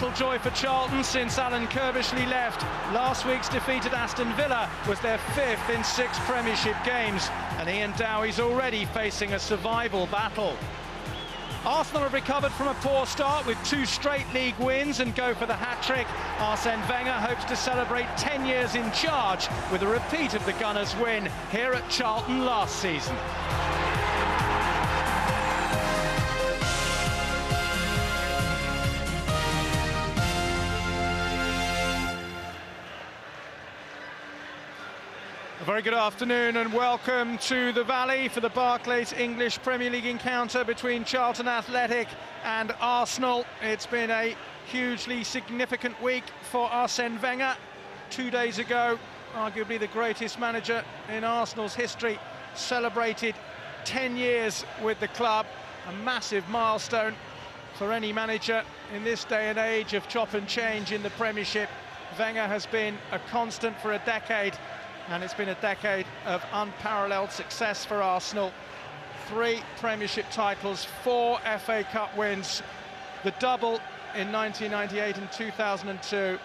little joy for Charlton since Alan Kirbishley left. Last week's defeat at Aston Villa was their 5th in 6 Premiership games, and Ian Dowie's already facing a survival battle. Arsenal have recovered from a poor start with 2 straight league wins and go for the hat-trick. Arsene Wenger hopes to celebrate 10 years in charge with a repeat of the Gunners' win here at Charlton last season. A very good afternoon and welcome to the Valley for the Barclays English Premier League encounter between Charlton Athletic and Arsenal. It's been a hugely significant week for Arsene Wenger. 2 days ago, arguably the greatest manager in Arsenal's history, celebrated 10 years with the club, a massive milestone for any manager in this day and age of chop and change in the Premiership. Wenger has been a constant for a decade, and it's been a decade of unparalleled success for Arsenal. 3 Premiership titles, 4 FA Cup wins, the double in 1998 and 2002.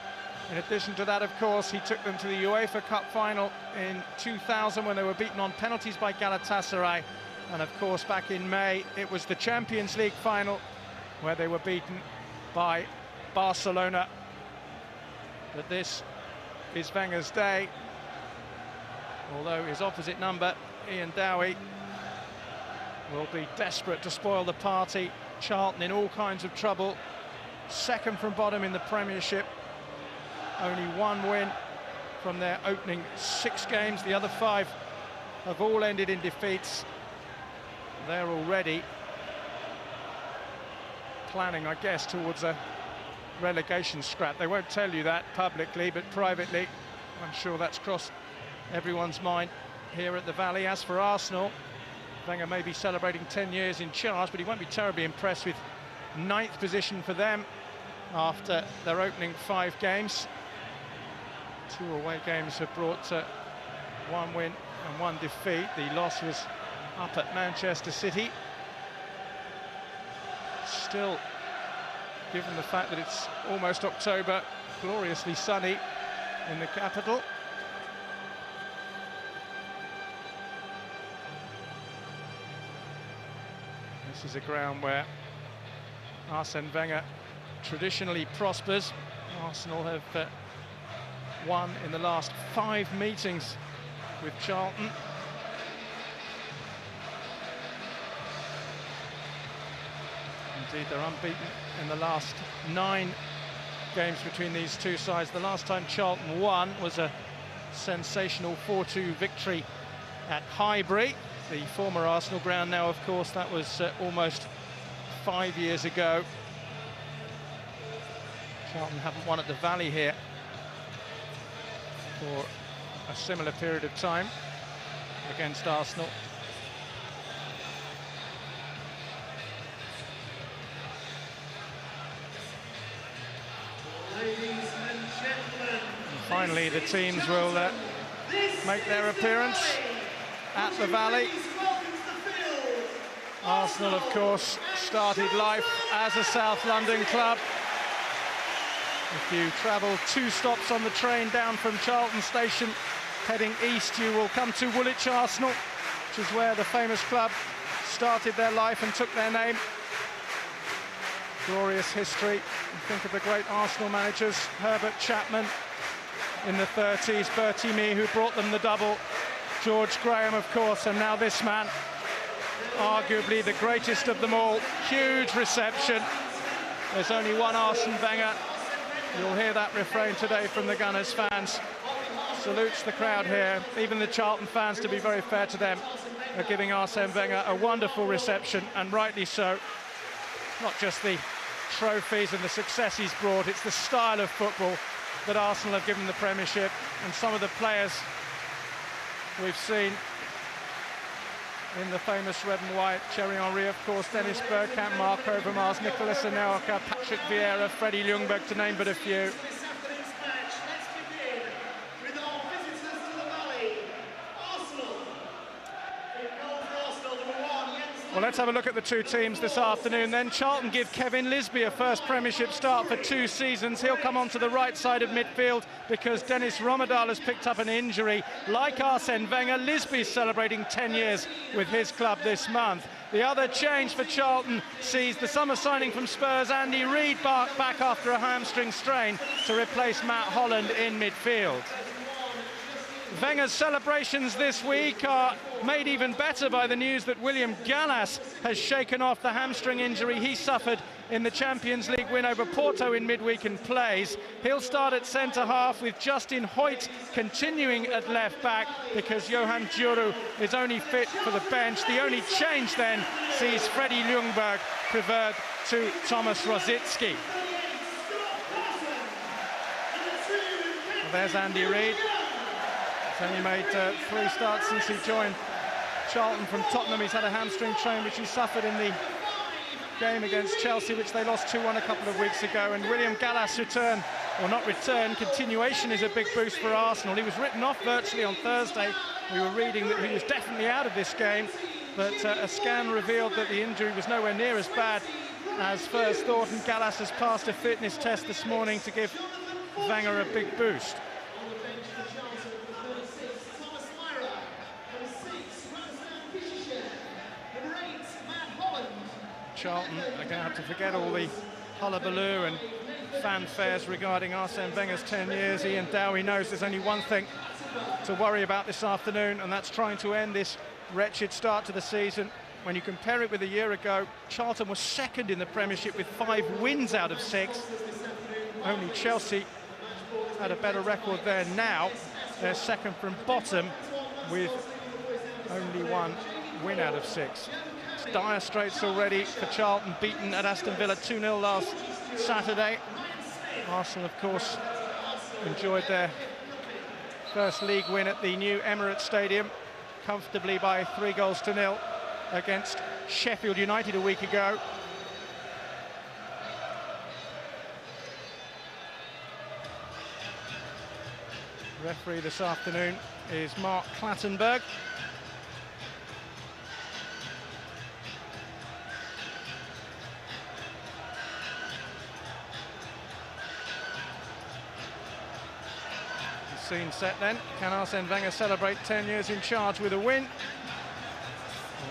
In addition to that, of course, he took them to the UEFA Cup final in 2000 when they were beaten on penalties by Galatasaray. And of course, back in May, it was the Champions League final where they were beaten by Barcelona. But this is Wenger's day. Although his opposite number, Ian Dowie, will be desperate to spoil the party. Charlton in all kinds of trouble, 2nd from bottom in the Premiership. Only 1 win from their opening 6 games. The other 5 have all ended in defeats. They're already planning, I guess, towards a relegation scrap. They won't tell you that publicly, but privately, I'm sure that's crossed everyone's mind here at the Valley. As for Arsenal, Wenger may be celebrating 10 years in charge, but he won't be terribly impressed with 9th position for them after their opening 5 games. 2 away games have brought 1 win and 1 defeat. The loss was up at Manchester City. Still, given the fact that it's almost October, gloriously sunny in the capital. This is a ground where Arsene Wenger traditionally prospers. Arsenal have won in the last 5 meetings with Charlton. Indeed, they're unbeaten in the last 9 games between these 2 sides. The last time Charlton won was a sensational 4-2 victory at Highbury, the former Arsenal ground. Now, of course, that was almost 5 years ago. Charlton haven't won at the Valley here for a similar period of time against Arsenal. And finally, the teams will make their appearance at the Valley. Arsenal, of course, started life as a South London club. If you travel 2 stops on the train down from Charlton Station, heading east, you will come to Woolwich Arsenal, which is where the famous club started their life and took their name. Glorious history. You think of the great Arsenal managers, Herbert Chapman in the 30s, Bertie Mee, who brought them the double, George Graham, of course, and now this man, arguably the greatest of them all. Huge reception. There's only one Arsene Wenger. You'll hear that refrain today from the Gunners fans. Salutes the crowd here. Even the Charlton fans, to be very fair to them, are giving Arsene Wenger a wonderful reception, and rightly so. Not just the trophies and the success he's brought, it's the style of football that Arsenal have given the Premiership, and some of the players we've seen in the famous red and white. Thierry Henry, of course, Dennis Bergkamp, Mark Overmars, Nicolas Anelka, Patrick Vieira, Freddie Ljungberg, to name but a few. Well, let's have a look at the two teams this afternoon then. Charlton give Kevin Lisbie a first Premiership start for 2 seasons. He'll come onto the right side of midfield because Dennis Rommedahl has picked up an injury. Like Arsene Wenger, Lisbie's celebrating 10 years with his club this month. The other change for Charlton sees the summer signing from Spurs, Andy Reid, back after a hamstring strain to replace Matt Holland in midfield. Wenger's celebrations this week are made even better by the news that William Gallas has shaken off the hamstring injury he suffered in the Champions League win over Porto in midweek and plays. He'll start at centre-half with Justin Hoyt continuing at left-back because Johan Djuru is only fit for the bench. The only change then sees Freddie Ljungberg preferred to Thomas Rosicky. Well, there's Andy Reid. He's only made 3 starts since he joined Charlton from Tottenham. He's had a hamstring strain which he suffered in the game against Chelsea, which they lost 2-1 a couple of weeks ago. And William Gallas' return, or not return, continuation is a big boost for Arsenal. He was written off virtually on Thursday. We were reading that he was definitely out of this game, but a scan revealed that the injury was nowhere near as bad as first thought, and Gallas has passed a fitness test this morning to give Wenger a big boost. Charlton are going to have to forget all the hullabaloo and fanfares regarding Arsene Wenger's 10 years. Ian Dowie knows there's only one thing to worry about this afternoon, and that's trying to end this wretched start to the season. When you compare it with a year ago, Charlton was second in the Premiership with 5 wins out of 6. Only Chelsea had a better record there. Now they're second from bottom with only 1 win out of 6. Dire straits already for Charlton, beaten at Aston Villa 2-0 last Saturday. Arsenal, of course, enjoyed their first league win at the new Emirates Stadium comfortably by 3-0 against Sheffield United a week ago. Referee this afternoon is Mark Clattenburg. Scene set then. Can Arsene Wenger celebrate 10 years in charge with a win?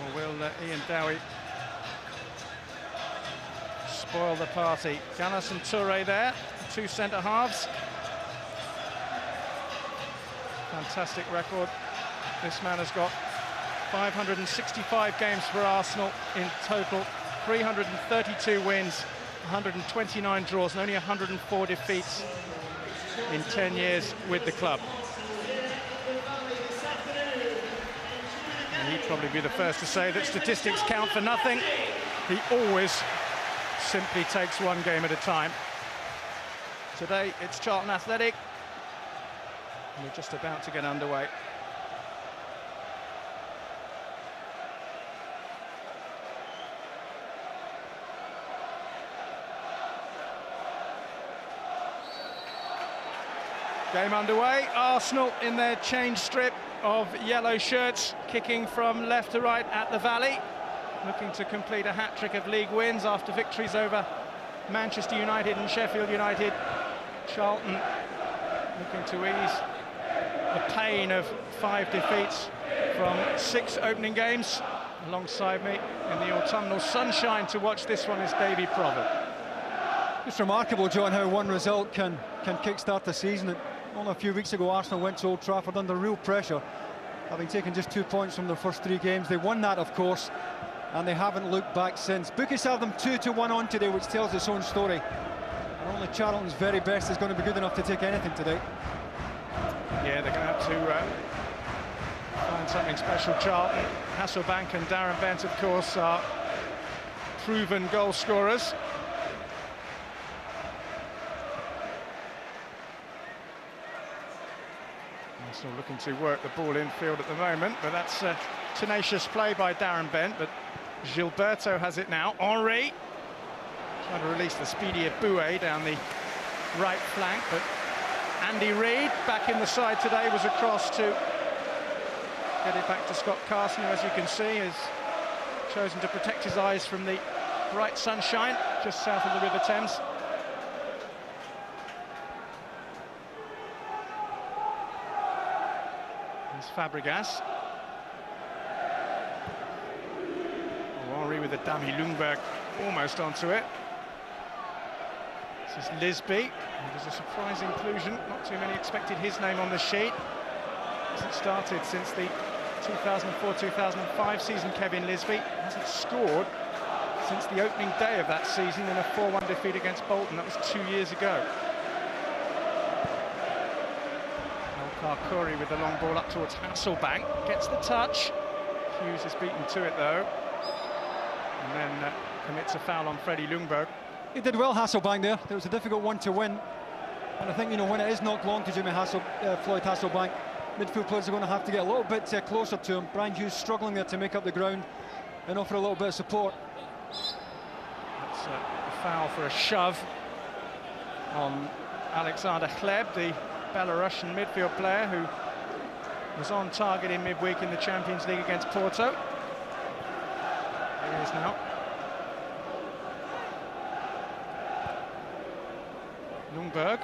Or will Ian Dowie spoil the party? Gallas and Touré there, 2 centre-halves. Fantastic record. This man has got 565 games for Arsenal in total, 332 wins, 129 draws and only 104 defeats in 10 years with the club. And he'd probably be the first to say that statistics count for nothing. He always simply takes 1 game at a time. Today it's Charlton Athletic, and we're just about to get underway. Game underway. Arsenal in their change strip of yellow shirts, kicking from left to right at the Valley, looking to complete a hat-trick of league wins after victories over Manchester United and Sheffield United. Charlton looking to ease the pain of 5 defeats from 6 opening games. Alongside me in the autumnal sunshine to watch this one is Davy Provitt. It's remarkable, John, how 1 result can kick-start the season. Only a few weeks ago, Arsenal went to Old Trafford under real pressure, having taken just 2 points from their first 3 games. They won that, of course, and they haven't looked back since. Bookies have them 2-1 on today, which tells its own story. And only Charlton's very best is going to be good enough to take anything today. Yeah, they're going to have to find something special. Charlton, Hasselbaink and Darren Bent, of course, are proven goal scorers. Arsenal looking to work the ball infield at the moment, but that's tenacious play by Darren Bent. But Gilberto has it now. Henry trying to release the speedy Eboue down the right flank, but Andy Reid back in the side today was across to get it back to Scott Carson, who, as you can see, is chosen to protect his eyes from the bright sunshine just south of the River Thames. There's Fabregas. Henry with a dummy, Ljungberg almost onto it. This is Lisbie. It was a surprise inclusion. Not too many expected his name on the sheet. Hasn't started since the 2004-2005 season, Kevin Lisbie. Hasn't scored since the opening day of that season in a 4-1 defeat against Bolton. That was 2 years ago. Curry with the long ball up towards Hasselbaink. Gets the touch. Hughes is beaten to it, though. And then commits a foul on Freddie Ljungberg. He did well, Hasselbaink, there. It was a difficult one to win. And I think, you know, when it is knocked long to Jimmy Floyd Hasselbaink, midfield players are going to have to get a little bit closer to him. Brian Hughes struggling there to make up the ground and offer a little bit of support. That's a foul for a shove on Alexander Hleb, the Belarusian midfield player who was on target in midweek in the Champions League against Porto. There he is now. Ljungberg.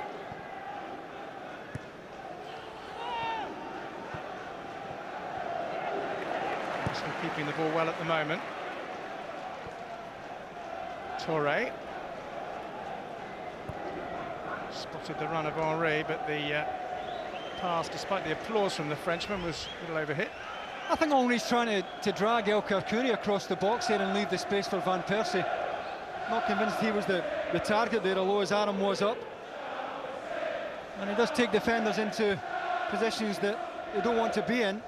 Still keeping the ball well at the moment. Torre. Spotted the run of Henry, but the pass, despite the applause from the Frenchman, was a little overhit. I think Henry's trying to drag El Kharkouri across the box there and leave the space for Van Persie. Not convinced he was the target there, although his arm was up. And he does take defenders into positions that they don't want to be in.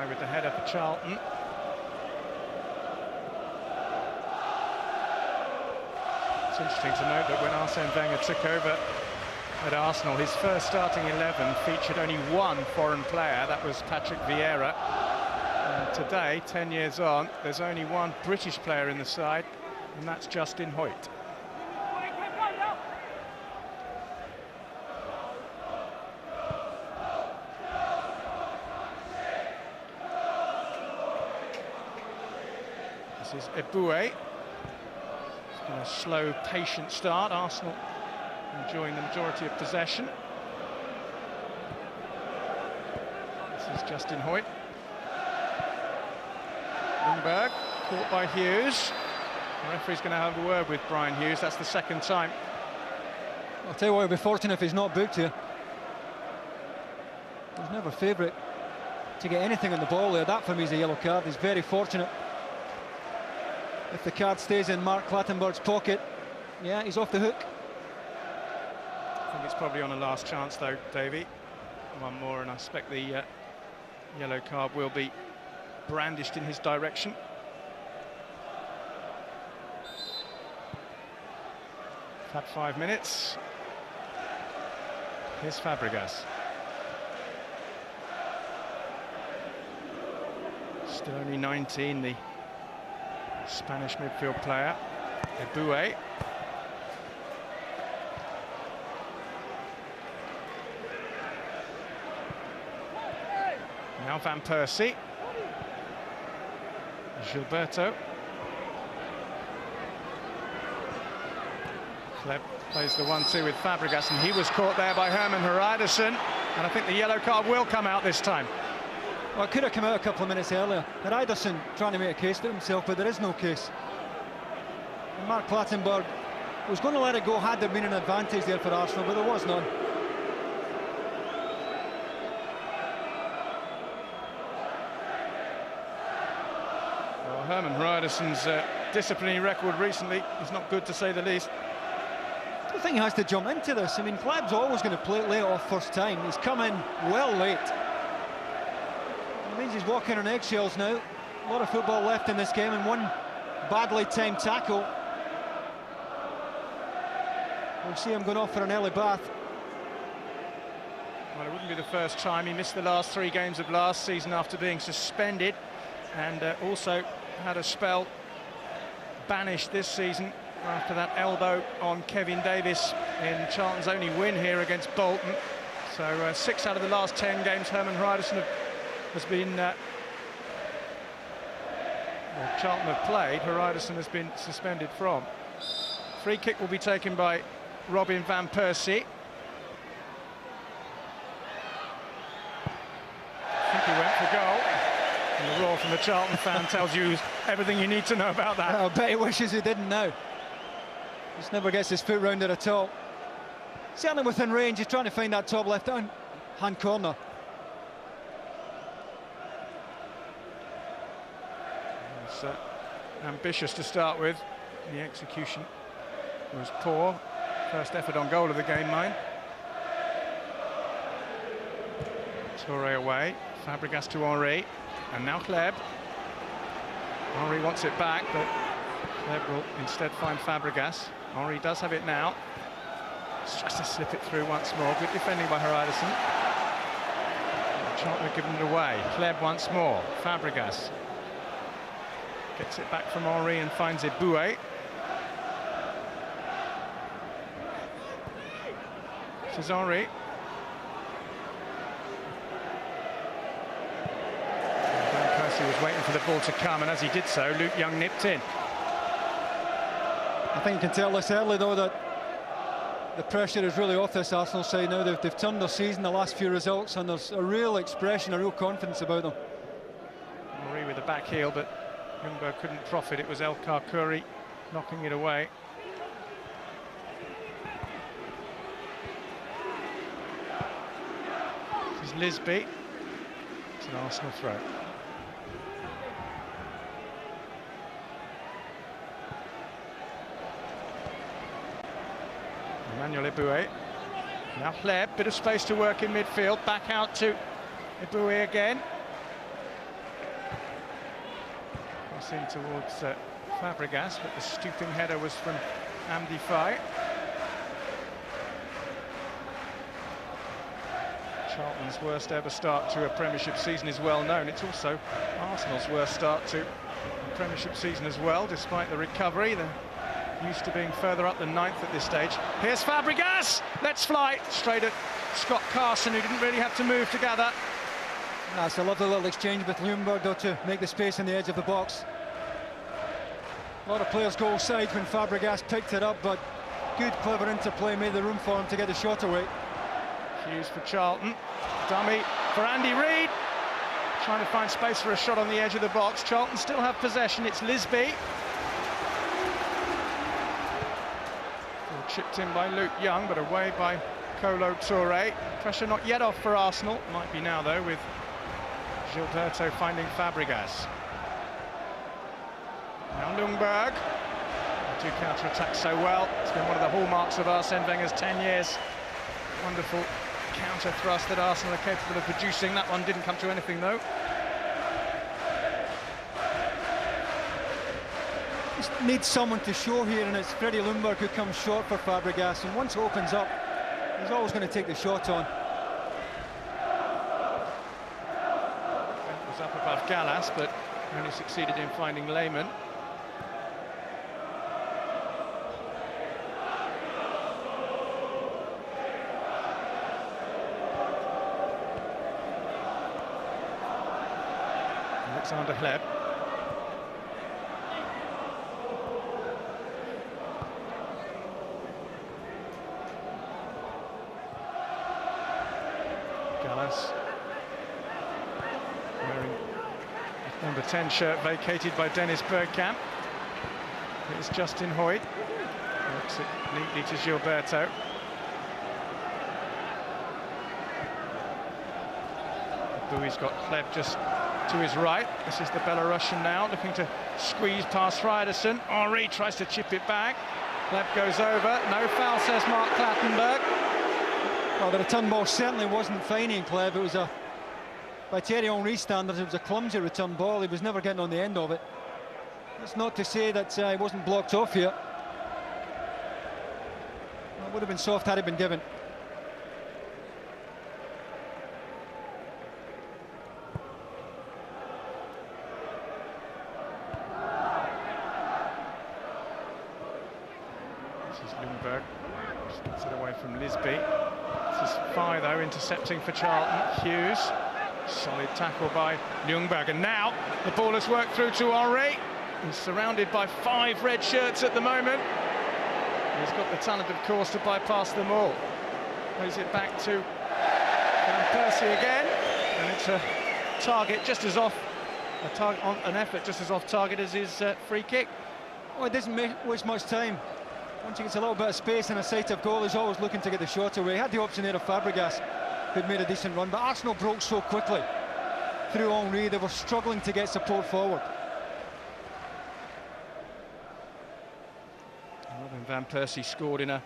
With the header for Charlton. It's interesting to note that when Arsene Wenger took over at Arsenal, his first starting 11 featured only one foreign player. That was Patrick Vieira. And today, 10 years on, there's only one British player in the side, and that's Justin Hoyt. This is Eboue. It's been a slow, patient start. Arsenal enjoying the majority of possession. This is Justin Hoyt. Ljungberg, caught by Hughes. The referee's going to have a word with Brian Hughes. That's the second time. I'll tell you what, he'll be fortunate if he's not booked here. He's never favourite to get anything on the ball there. That for me is a yellow card. He's very fortunate. If the card stays in Mark Clattenburg's pocket, yeah, he's off the hook. I think it's probably on a last chance, though, Davey. One more, and I expect the yellow card will be brandished in his direction. Had 5 minutes. Here's Fabregas. Still only 19, the Spanish midfield player. Eboue. Now Van Persie. Gilberto. Hleb plays the 1-2 with Fabregas, and he was caught there by Hermann Hreidarsson, and I think the yellow card will come out this time. Well, it could have come out a couple of minutes earlier. Hreidarsson trying to make a case for himself, but there is no case. And Mark Clattenburg was going to let it go had there been an advantage there for Arsenal, but there was none. Well, Hermann Hreidarsson's disciplinary record recently is not good, to say the least. I think he has to jump into this. I mean, Hleb's always going to lay it off first time. He's come in well late. It means he's walking on eggshells now. A lot of football left in this game, and one badly timed tackle. We'll see him going off for an early bath. Well, it wouldn't be the first time. He missed the last 3 games of last season after being suspended, and also had a spell banished this season after that elbow on Kevin Davis in Charlton's only win here against Bolton. So 6 out of the last 10 games Hermann Hreidarsson has been... well, Charlton have played, Hreidarsson has been suspended from. Free kick will be taken by Robin van Persie. I think he went for goal. And the roar from the Charlton fan tells you everything you need to know about that. I bet he wishes he didn't now. Just never gets his foot round it at all. Certainly within range, he's trying to find that top left-hand corner. It's ambitious to start with. The execution was poor. First effort on goal of the game, mind. Touré away. Fabregas to Henry. And now Hleb. Henry wants it back, but Hleb will instead find Fabregas. Henry does have it now. It's just to slip it through once more. Good defending by Hreidarsson. Charlton have given it away. Hleb once more. Fabregas gets it back from Henry and finds Eboue. This is Henry. Persie was waiting for the ball to come, and as he did so, Luke Young nipped in. I think you can tell this early, though, that the pressure is really off this Arsenal side now. They've turned their season, the last few results, and there's a real expression, a real confidence about them. Henry with the back heel, but Ljungberg couldn't profit. It was El Karkouri knocking it away. This is Lisbie. It's an Arsenal throw. Emmanuel Eboue. Now Hleb, bit of space to work in midfield. Back out to Eboue again. Crossing towards Fabregas, but the stooping header was from Amdi Faye. Charlton's worst ever start to a Premiership season is well known. It's also Arsenal's worst start to a Premiership season as well, despite the recovery. They're used to being further up than 9th at this stage. Here's Fabregas! Let's fly straight at Scott Carson, who didn't really have to move to gather. That's a lovely little exchange with Ljungberg, though, to make the space on the edge of the box. A lot of players go side when Fabregas picked it up, but good, clever interplay made the room for him to get the shot away. Hughes for Charlton. Dummy for Andy Reid. Trying to find space for a shot on the edge of the box. Charlton still have possession. It's Lisbie. Chipped in by Luke Young, but away by Kolo Touré. Pressure not yet off for Arsenal. Might be now, though, with Gilberto finding Fabregas. Now Ljungberg. Do counter-attack so well. It's been one of the hallmarks of Arsene Wenger's 10 years. Wonderful counter-thrust that Arsenal are capable of producing. That one didn't come to anything, though. Just needs someone to show here, and it's Freddie Ljungberg who comes short for Fabregas, and once it opens up, he's always going to take the shot on. Bent was up above Gallas, but only succeeded in finding Lehmann. Alexander Hleb. Gallas wearing number 10 shirt vacated by Dennis Bergkamp. It's Justin Hoyt. Works it neatly to Gilberto. Eboue's got Hleb just to his right. This is the Belarusian now, looking to squeeze past Hreidarsson. Henry tries to chip it back. Hleb goes over. No foul, says Mark Clattenburg. Well, the return ball certainly wasn't finding Hleb. It was by Thierry Henry standards, it was a clumsy return ball. He was never getting on the end of it. That's not to say that he wasn't blocked off here. Well, it would have been soft had it been given. This is Ljungberg. Just gets it away from Lisbie. This is Fye, though, intercepting for Charlton. Hughes. Solid tackle by Ljungberg. And now the ball has worked through to Henry. He's surrounded by 5 red shirts at the moment. He's got the talent, of course, to bypass them all. Plays it back to Persie again. And it's a target just as off, an effort just as off target as his free kick. Well, it doesn't waste much time. Once he gets a little bit of space and a sight of goal, he's always looking to get the shot away. He had the option there of Fabregas, who'd made a decent run, but Arsenal broke so quickly through Henry, they were struggling to get support forward. Robin van Persie scored in a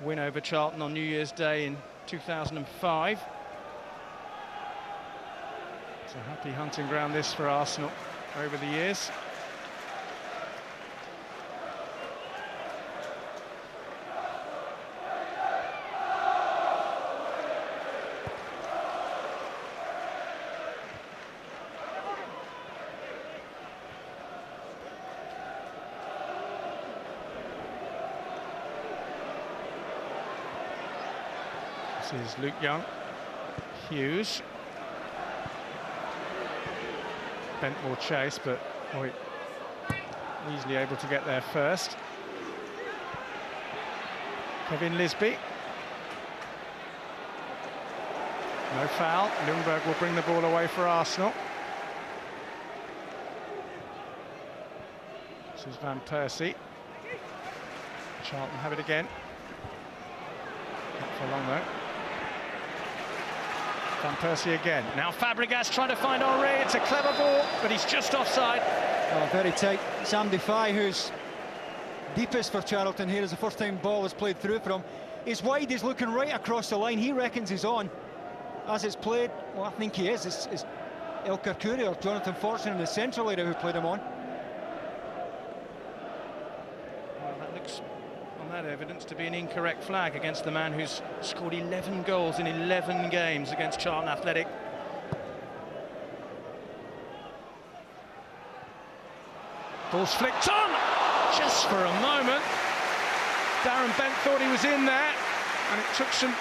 win over Charlton on New Year's Day in 2005. It's a happy hunting ground, this, for Arsenal over the years. This is Luke Young. Hughes. Bent will chase, but Hoyt easily able to get there first. Kevin Lisbie. No foul. Ljungberg will bring the ball away for Arsenal. This is Van Persie. Charlton have it again. Not for long, though. Van Persie again. Now Fabregas trying to find Henry. It's a clever ball, but he's just offside. Oh, very tight. Sam Defy, who's deepest for Charlton here, is the first time ball is played through for him. He's wide, he's looking right across the line. He reckons he's on. As it's played, well, I think he is. It's El Karkouri or Jonathan Fortune in the central area who played him on. Well, that looks, on that evidence, to be an incorrect flag against the man who's scored 11 goals in 11 games against Charlton Athletic. Ball's flicked on, just for a moment. Darren Bent thought he was in there, and it took some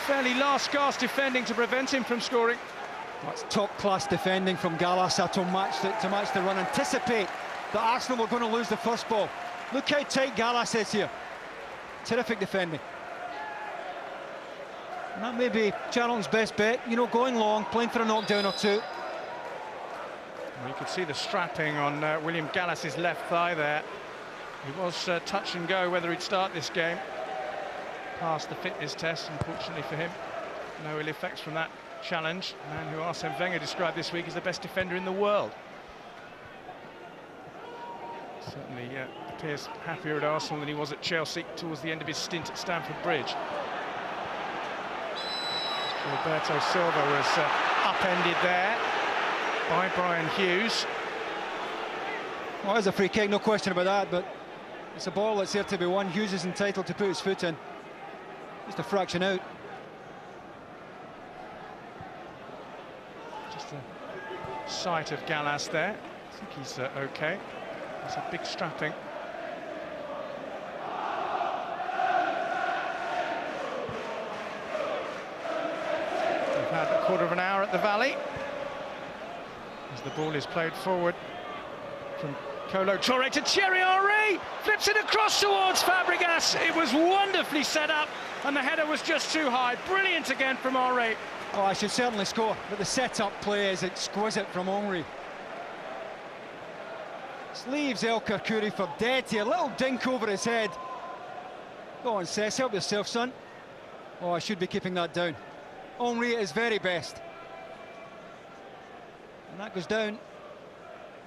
fairly last-gasp defending to prevent him from scoring. That's top-class defending from Gallas to match the run. Anticipate that Arsenal were going to lose the first ball. Look how tight Gallas is here. Terrific defending. And that may be Charlton's best bet, you know, going long, playing for a knockdown or two. Well, you could see the strapping on William Gallas's left thigh there. It was touch and go whether he'd start this game. Passed the fitness test, unfortunately for him. No ill effects from that challenge. A man who Arsene Wenger described this week as the best defender in the world. Certainly appears happier at Arsenal than he was at Chelsea towards the end of his stint at Stamford Bridge. Roberto Silva was upended there by Brian Hughes. Well, there's a free kick, no question about that, but it's a ball that's there to be won. Hughes is entitled to put his foot in. Just a fraction out. Just a sight of Gallas there. I think he's okay. It's a big strapping. We've had a quarter of an hour at the Valley as the ball is played forward from Kolo Touré to Thierry Henry, flips it across towards Fabregas. It was wonderfully set up and the header was just too high. Brilliant again from Henry. Oh, I should certainly score, but the set-up play is exquisite from Henry. Leaves El Karkouri for dead here. A little dink over his head. Go on, Cess, help yourself, son. Oh, I should be keeping that down. Henry at his very best. And that goes down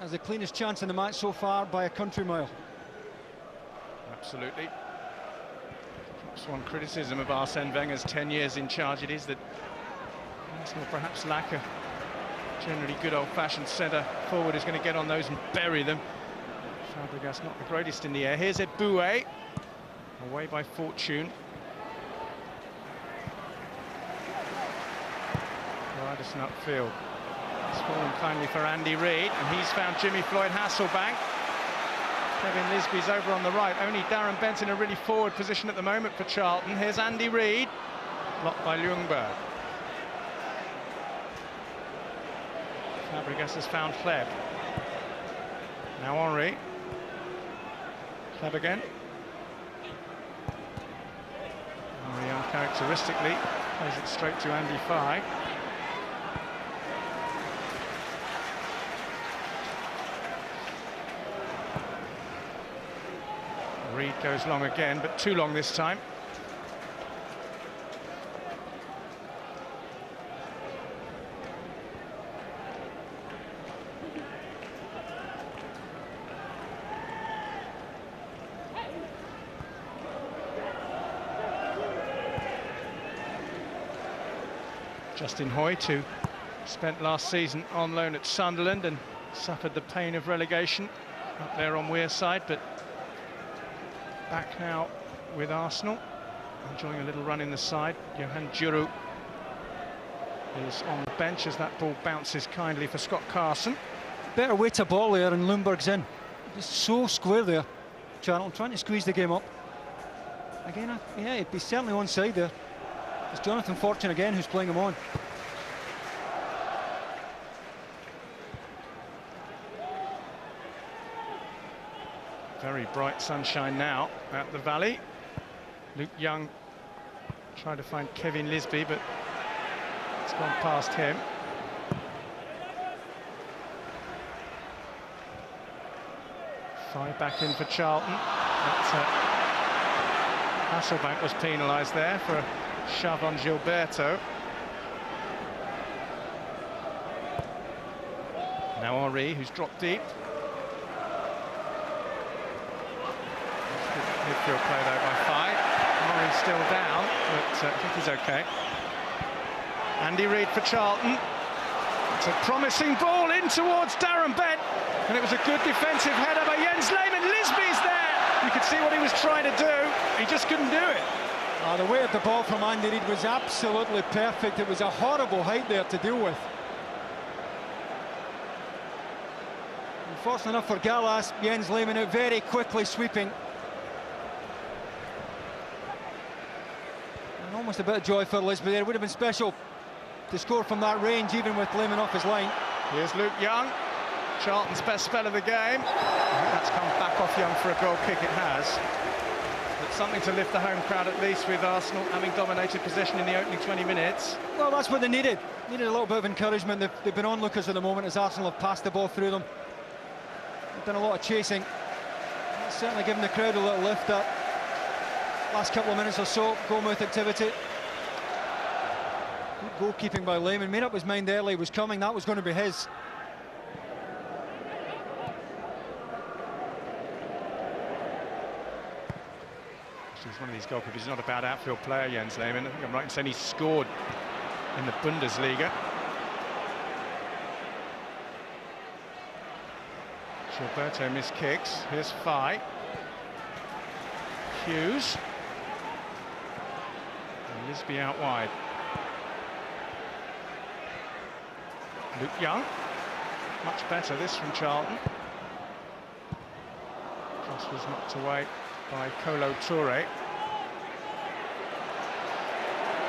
as the cleanest chance in the match so far by a country mile. Absolutely. Perhaps one criticism of Arsene Wenger's 10 years in charge, it is that Arsenal perhaps lack a generally good old-fashioned centre forward who's going to get on those and bury them. Fabregas not the greatest in the air. Here's Eboue, away by Fortune. Hreidarsson upfield. It's fallen kindly for Andy Reid, and he's found Jimmy Floyd Hasselbaink. Kevin Lisbie's over on the right. Only Darren Bent in a really forward position at the moment for Charlton. Here's Andy Reid, blocked by Ljungberg. Fabregas has found Hleb. Now Henry. Hleb again. Henry uncharacteristically plays it straight to Andy Fye. Reid goes long again, but too long this time. Justin Hoyt, who spent last season on loan at Sunderland and suffered the pain of relegation up there on Wearside, but back now with Arsenal, enjoying a little run in the side. Johan Djuru is on the bench as that ball bounces kindly for Scott Carson. Better way to ball there, and Ljungberg's in. Just so square there. Charlton trying to squeeze the game up. Again, yeah, he'd be certainly onside there. It's Jonathan Fortune again who's playing him on. Very bright sunshine now at the Valley. Luke Young trying to find Kevin Lisbie, but it's gone past him. Fye back in for Charlton. Hasselbaink was penalised there for a shove on Gilberto. Now Henry, who's dropped deep. Midfield play though by Fye. Henry's still down, but I think he's okay. Andy Reid for Charlton. It's a promising ball in towards Darren Bent, and it was a good defensive header by Jens Lehmann. Lisbie's there. You could see what he was trying to do. He just couldn't do it. The weight of the ball from Andy Reid was absolutely perfect. It was a horrible height there to deal with. Unfortunate enough for Gallas, Jens Lehmann out very quickly sweeping. And almost a bit of joy for Lisbie there. It would have been special to score from that range, even with Lehmann off his line. Here's Luke Young, Charlton's best spell of the game. I think that's come back off Young for a goal kick, it has. But something to lift the home crowd at least, with Arsenal having dominated possession in the opening 20 minutes. Well, that's what they needed. Needed a little bit of encouragement. They've been onlookers at the moment as Arsenal have passed the ball through them. They've done a lot of chasing. It's certainly given the crowd a little lift that last couple of minutes or so, goal-mouth activity. Good goalkeeping by Lehmann. Made up his mind early, was coming, that was going to be his. He's one of these goalkeepers. He's not a bad outfield player, Jens Lehmann. I think I'm right in saying he's scored in the Bundesliga. Gilberto missed kicks. Here's Fye. Hughes. And Lisbie out wide. Luke Young. Much better this from Charlton. Cross was knocked away by Kolo Touré.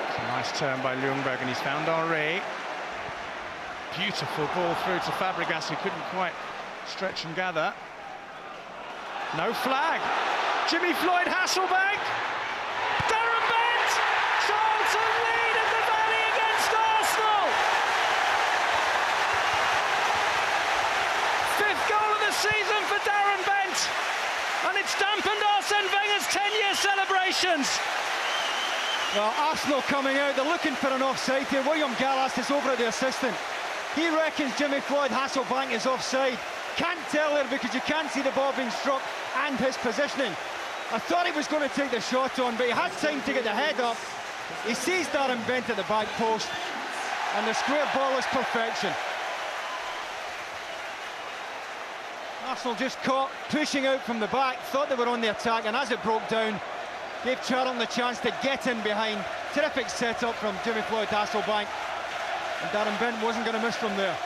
It's a nice turn by Ljungberg, and he's found Henry. Beautiful ball through to Fabregas, who couldn't quite stretch and gather. No flag. Jimmy Floyd Hasselbaink. Darren Bent. Charlton lead at the Valley against Arsenal. Fifth goal of the season for Darren Bent. And it's dampened Arsene Wenger's 10-year celebrations. Well, Arsenal coming out, they're looking for an offside here. William Gallas is over at the assistant. He reckons Jimmy Floyd Hasselbaink is offside. Can't tell there because you can't see the ball being struck and his positioning. I thought he was going to take the shot on, but he has time to get the head up. He sees Darren Bent at the back post, and the square ball is perfection. Arsenal just caught pushing out from the back, thought they were on the attack, and as it broke down, gave Charlton the chance to get in behind. Terrific setup from Jimmy Floyd Hasselbaink, and Darren Bent wasn't going to miss from there.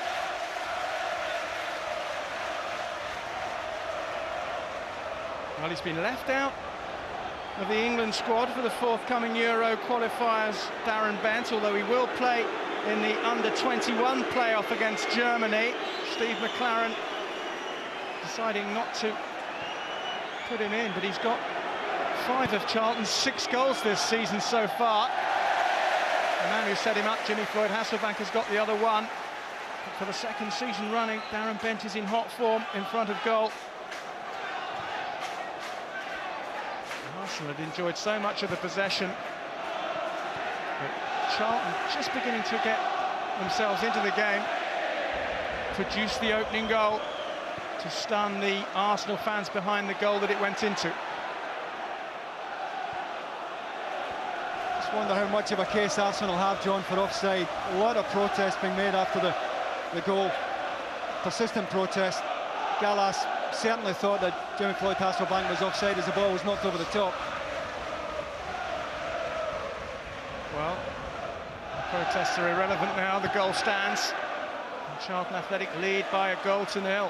Well, he's been left out of the England squad for the forthcoming Euro qualifiers, Darren Bent, although he will play in the under-21 playoff against Germany. Steve McLaren deciding not to put him in, but he's got 5 of Charlton's 6 goals this season so far. The man who set him up, Jimmy Floyd Hasselbaink, has got the other one. But for the second season running, Darren Bent is in hot form in front of goal. Arsenal had enjoyed so much of the possession, but Charlton just beginning to get themselves into the game, produced the opening goal to stun the Arsenal fans behind the goal that it went into. Just wonder how much of a case Arsenal have, John, for offside. A lot of protests being made after the goal. Persistent protest. Gallas certainly thought that Jimmy Floyd Hasselbaink was offside as the ball was knocked over the top. Well, the protests are irrelevant now. The goal stands. And Charlton Athletic lead by a goal to 0.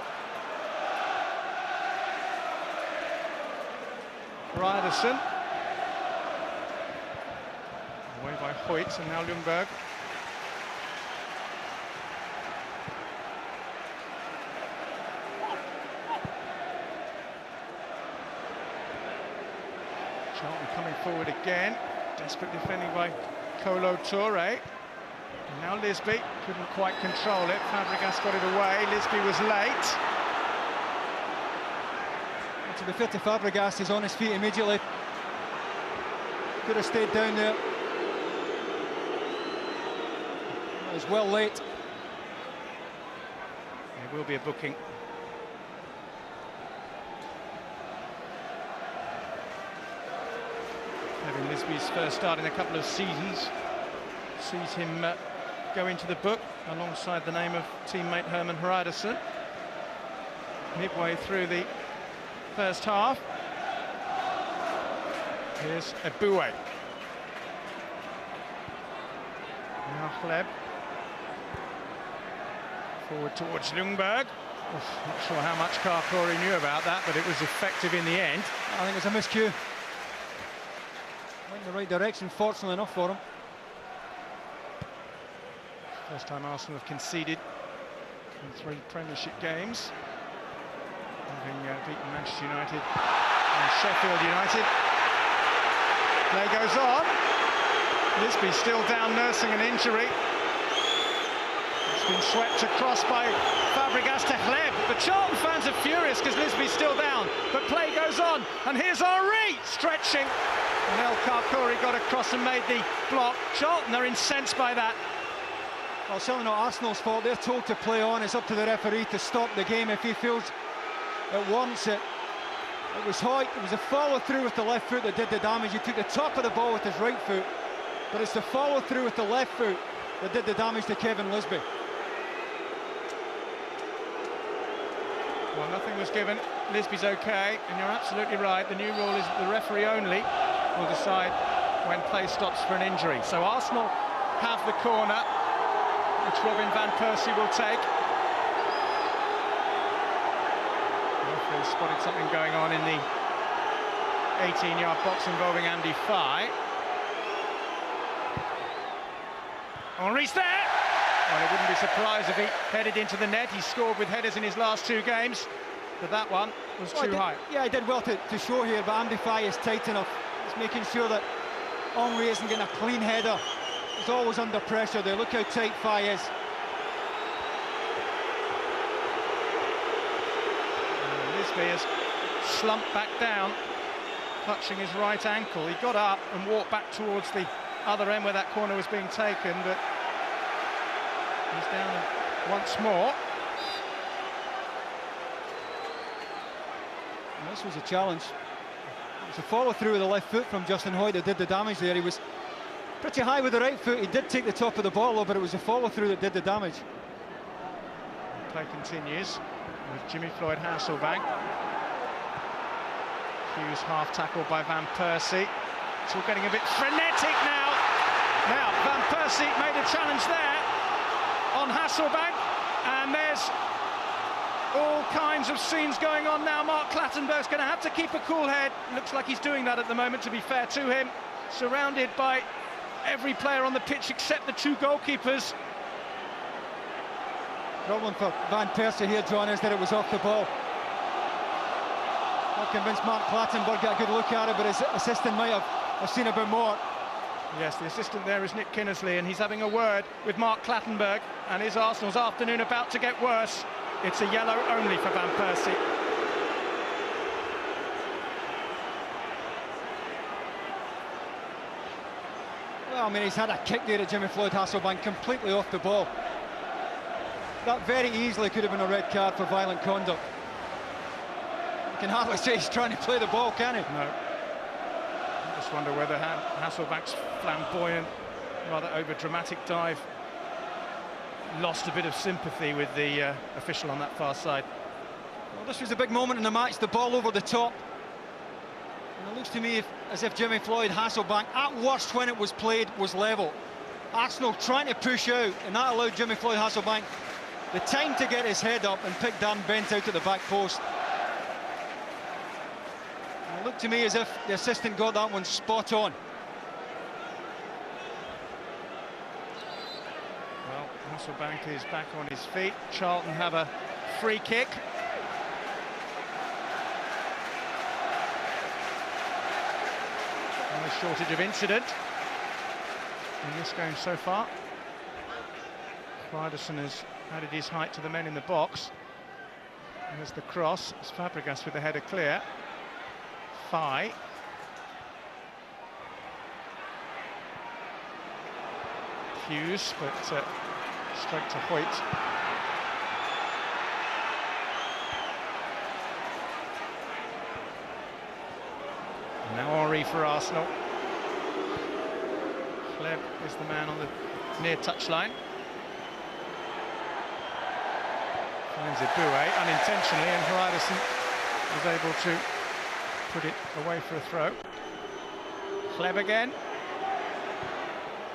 Hreidarsson. Away by Hoyt, and now Ljungberg. Charlton coming forward again. Desperate defending by Kolo Touré. And now Lisbie couldn't quite control it. Fabregas got it away. Lisbie was late. To be fair to Fabregas, he's on his feet immediately. Could have stayed down there. It was well late. There will be a booking. Kevin Lisbie's first start in a couple of seasons sees him go into the book alongside the name of teammate Hermann Hreidarsson. Midway through the first half. Here's Eboue. Now Hleb. Forward towards Ljungberg. Not sure how much Karkori knew about that, but it was effective in the end. I think it was a miscue. Went in the right direction, fortunately enough for him. First time Arsenal have conceded in 3 Premiership games, having beaten Manchester United and Sheffield United. Play goes on. Lisbie still down, nursing an injury. It's been swept across by Fabregas to Hleb. The Charlton fans are furious because Lisbie's still down. But play goes on, and here's Henry stretching. And El Karkori got across and made the block. Charlton are incensed by that. Well, certainly not Arsenal's fault. They're told to play on. It's up to the referee to stop the game if he feels it wants it. It was Hoyt. It was a follow-through with the left foot that did the damage. He took the top of the ball with his right foot, but it's the follow-through with the left foot that did the damage to Kevin Lisbie. Well, nothing was given. Lisbie's okay, and you're absolutely right. The new rule is that the referee only will decide when play stops for an injury. So Arsenal have the corner, which Robin van Persie will take. The referee spotted something going on in the 18-yard box involving Andy Fye. Henry's there! Well, I wouldn't be surprised if he headed into the net. He scored with headers in his last 2 games, but that one was too high. Yeah, he did well to show here, but Andy Fye is tight enough. He's making sure that Henry isn't getting a clean header. He's always under pressure there. Look how tight Fye is. Lisbie has slumped back down, clutching his right ankle. He got up and walked back towards the other end where that corner was being taken, but he's down once more. And this was a challenge. It was a follow-through with the left foot from Justin Hoyt that did the damage there. He was pretty high with the right foot. He did take the top of the ball, but it was a follow-through that did the damage. Play continues with Jimmy Floyd Hasselbaink. Hughes half tackled by Van Persie. It's all getting a bit frenetic now. Now, Van Persie made a challenge there on Hasselbaink, and there's All kinds of scenes going on now. Mark Clattenburg's going to have to keep a cool head. Looks like he's doing that at the moment, to be fair to him. Surrounded by every player on the pitch except the two goalkeepers. Problem for Van Persie here, John, is that it was off the ball. Not convinced Mark Clattenburg got a good look at it, but his assistant might have seen a bit more. Yes, the assistant there is Nick Kinnersley, and he's having a word with Mark Clattenburg, and is Arsenal's afternoon about to get worse? It's a yellow only for Van Persie. Well, I mean, he's had a kick there at Jimmy Floyd Hasselbaink, completely off the ball. That very easily could have been a red card for violent conduct. You can hardly say he's trying to play the ball, can he? No. I just wonder whether Hasselbank's flamboyant, rather over-dramatic dive lost a bit of sympathy with the official on that far side. Well, this was a big moment in the match, the ball over the top. And it looks to me as if Jimmy Floyd Hasselbaink, at worst when it was played, was level. Arsenal trying to push out, and that allowed Jimmy Floyd Hasselbaink the time to get his head up and pick Darren Bent out at the back post. And it looked to me as if the assistant got that one spot on. Well, Hasselbaink is back on his feet. Charlton have a free kick. No shortage of incident in this game so far. Hreidarsson has added his height to the men in the box. And there's the cross. It's Fabregas with the header clear. Fai. Hughes, but straight to Hoyt. And now Henry for Arsenal. Hleb is the man on the near touchline. Finds Eboue unintentionally, and Hreidarsson was able to put it away for a throw. Hleb again.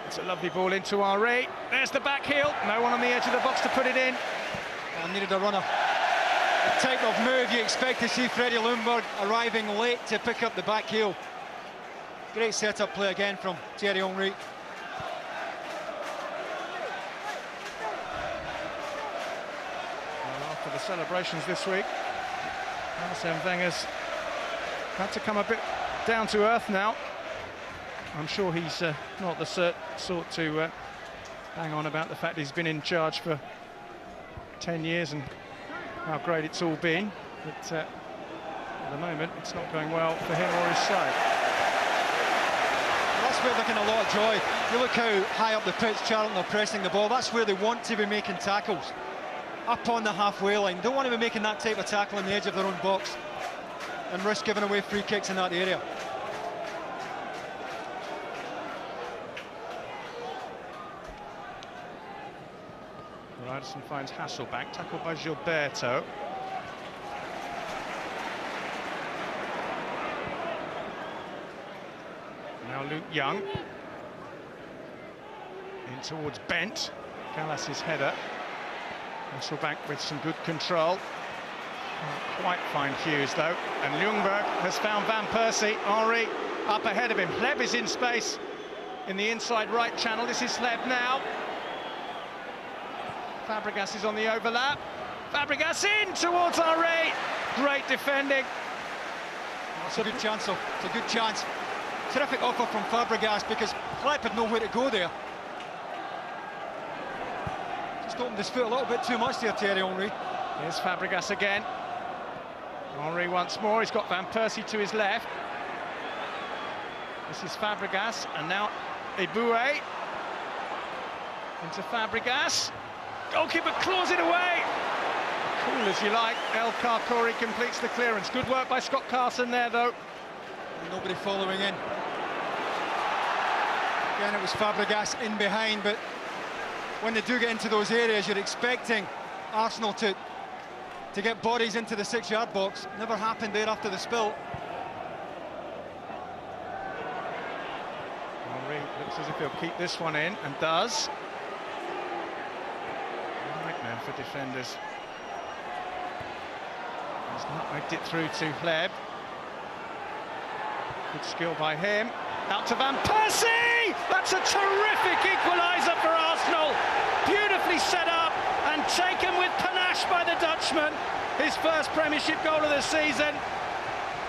It's a lovely ball into Henry. There's the back heel. No one on the edge of the box to put it in. And needed a runner. The type of move you expect to see Freddie Ljungberg arriving late to pick up the back heel. Great set-up play again from Thierry Henry. Well, after the celebrations this week, Arsene Wenger's had to come a bit down to earth now. I'm sure he's not the sort to hang on about the fact he's been in charge for 10 years and how great it's all been, but at the moment it's not going well for him or his side. Well, that's where they're getting a lot of joy. You look how high up the pitch Charlton are pressing the ball. That's where they want to be making tackles, up on the halfway line. Don't want to be making that type of tackle on the edge of their own box and risk giving away free kicks in that area. Hreidarsson finds Hasselbaink, tackled by Gilberto. Now Luke Young. In towards Bent. Gallas's header. Hasselbaink with some good control. Can't quite find Hughes though. And Ljungberg has found Van Persie. Henry up ahead of him. Hleb is in space in the inside right channel. This is Hleb now. Fabregas is on the overlap. Fabregas in towards Henry. Great defending. It's a good chance, though. It's a good chance. Terrific offer from Fabregas because Hleb had nowhere to go there. Just opened his foot a little bit too much there, Thierry Henry. Here's Fabregas again. Henry once more. He's got Van Persie to his left. This is Fabregas, and now Eboue. Into Fabregas. Goalkeeper claws it away. Cool as you like. El Karkouri completes the clearance. Good work by Scott Carson there, though. Nobody following in. Again, it was Fabregas in behind, but when they do get into those areas, you're expecting Arsenal to get bodies into the 6-yard box. Never happened there after the spill. Henry looks as if he'll keep this one in, and does. Nightmare for defenders. He's nutmegged it through to Hleb. Good skill by him. Out to Van Persie! That's a terrific equaliser for Arsenal. Beautifully set up and taken with panache by the Dutchman. His first Premiership goal of the season.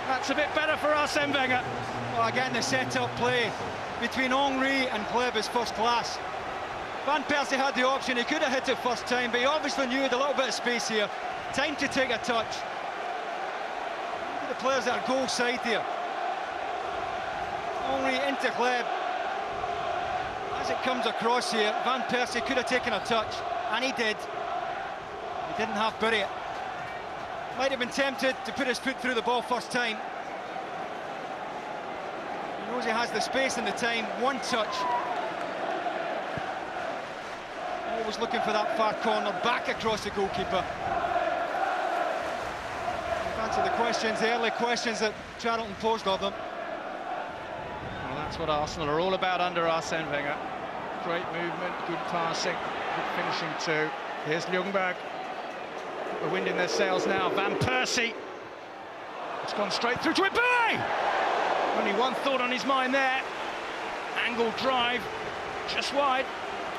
That's a bit better for Arsene Wenger. Well, again, the set-up play between Henry and Hleb is first class. Van Persie had the option, he could have hit it first time, but he obviously knew he had a little bit of space here. Time to take a touch. Look at the players that are goal side here. Henry into Hleb. As it comes across here, Van Persie could have taken a touch, and he did. He didn't half bury it. Might have been tempted to put his foot through the ball first time. He knows he has the space and the time. One touch. Always looking for that far corner, back across the goalkeeper. Answer the questions, the early questions that Charlton posed of them. Well, that's what Arsenal are all about under Arsene Wenger. Great movement, good passing, good finishing too. Here's Ljungberg. The wind in their sails now. Van Persie. It's gone straight through to Eboue. Only one thought on his mind there. Angled drive, just wide.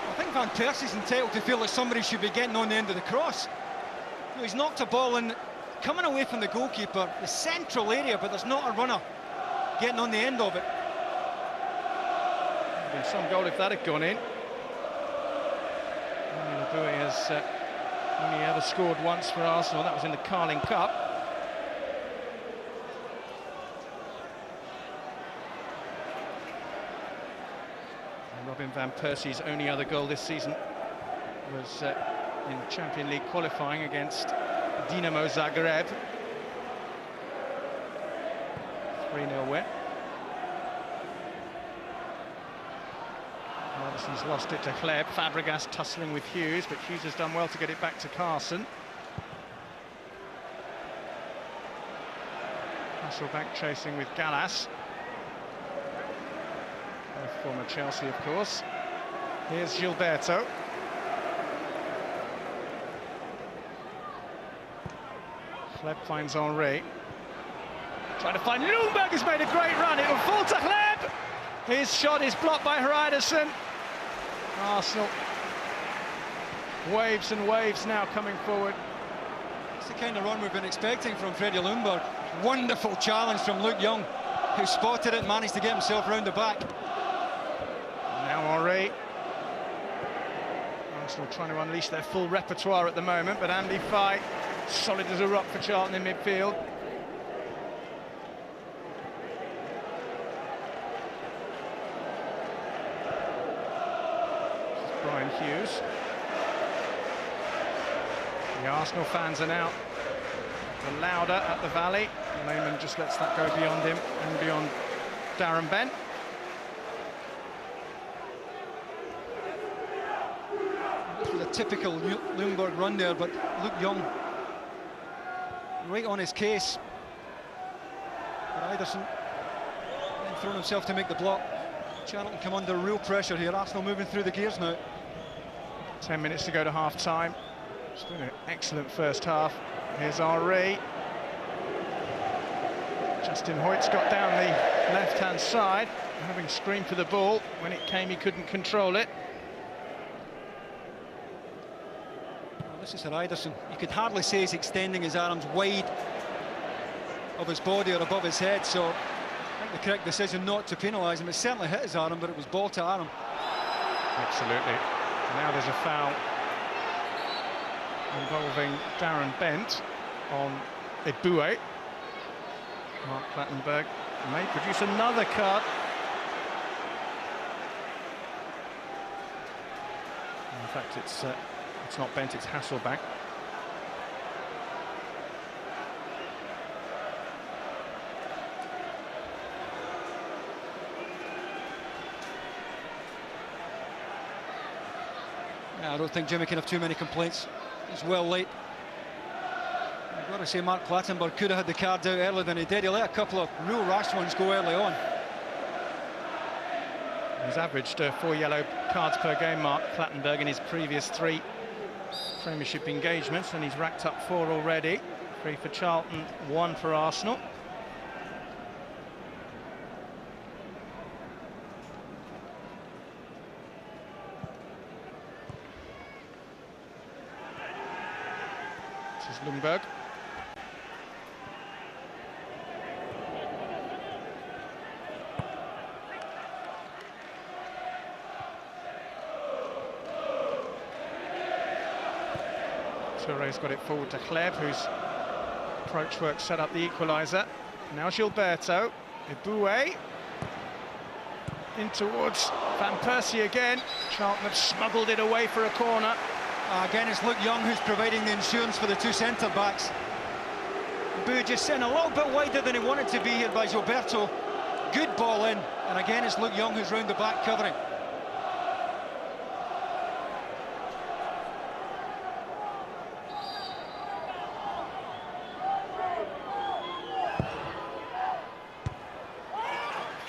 I think Van Persie's entitled to feel that somebody should be getting on the end of the cross. You know, he's knocked a ball in, coming away from the goalkeeper, the central area, but there's not a runner getting on the end of it. Been some goal if that had gone in. Emmanuel Eboue has only ever scored once for Arsenal. That was in the Carling Cup. Robin Van Persie's only other goal this season was in Champions League qualifying against Dinamo Zagreb. 3-0 win. Obviously he's lost it to Hleb. Fabregas tussling with Hughes, but Hughes has done well to get it back to Carson. Hasselbaink chasing with Gallas. Former Chelsea, of course. Here's Gilberto. Hleb finds Henry. Trying to find Ljungberg, has made a great run. It'll fall to Hleb. His shot is blocked by Hreidarsson. Arsenal. Waves and waves now coming forward. It's the kind of run we've been expecting from Freddie Ljungberg. Wonderful challenge from Luke Young, who spotted it and managed to get himself round the back. Now Henry. Arsenal trying to unleash their full repertoire at the moment, but Andy Fight, solid as a rock for Charlton in midfield. This is Brian Hughes. The Arsenal fans are now louder at the Valley. Lehmann just lets that go beyond him and beyond Darren Bent. This was a typical Ljungberg run there, but Luke Young right on his case. Hreidarsson then thrown himself to make the block. Charlton come under real pressure here. Arsenal moving through the gears now. 10 minutes to go to half-time. It's been an excellent first half. Here's Henry. Justin Hoyt's got down the left-hand side, having screamed for the ball. When it came, he couldn't control it. Well, this is Hreidarsson. You could hardly say he's extending his arms wide of his body or above his head, so I think the correct decision not to penalise him. It certainly hit his arm, but it was ball to arm. Absolutely. Now there's a foul involving Darren Bent on Eboue. Mark Clattenburg may produce another card. In fact, it's not Bent, it's Hasselbaink. Yeah, I don't think Jimmy can have too many complaints. He's well late. I've got to say Mark Clattenburg could have had the cards out earlier than he did. He let a couple of real rash ones go early on. He's averaged 4 yellow cards per game, Mark Clattenburg, in his previous 3 Premiership engagements, and he's racked up 4 already. 3 for Charlton, 1 for Arsenal. This is Lundberg. Touré's got it forward to Hleb, whose approach work set up the equaliser. Now Gilberto, Eboue, in towards Van Persie again. Charlton have smuggled it away for a corner. Again, it's Luke Young who's providing the insurance for the two centre-backs. Eboue just sent a little bit wider than he wanted to be here by Gilberto. Good ball in, and again it's Luke Young who's round the back covering.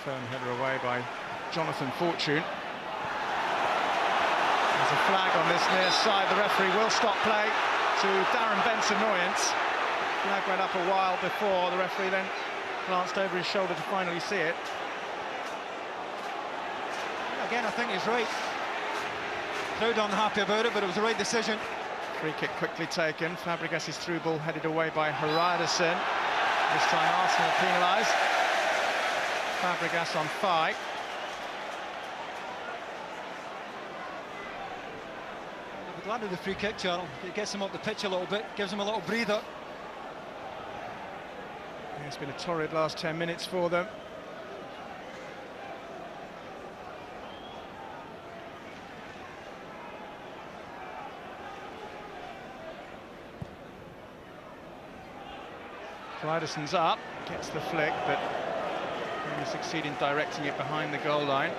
Firm header away by Jonathan Fortune. There's a flag on this near side. The referee will stop play to Darren Bent's annoyance. Flag went up a while before. The referee then glanced over his shoulder to finally see it. Again, I think he's right. Crowd unhappy about it, but it was the right decision. Free kick quickly taken. Fabregas's through ball headed away by Hreidarsson. This time Arsenal penalised. Fabregas on thigh. I'll be glad of the free kick, Charlton. It gets him up the pitch a little bit, gives him a little breather. Yeah, it's been a torrid last 10 minutes for them. Hreidarsson's up, gets the flick, but only succeed in directing it behind the goal line.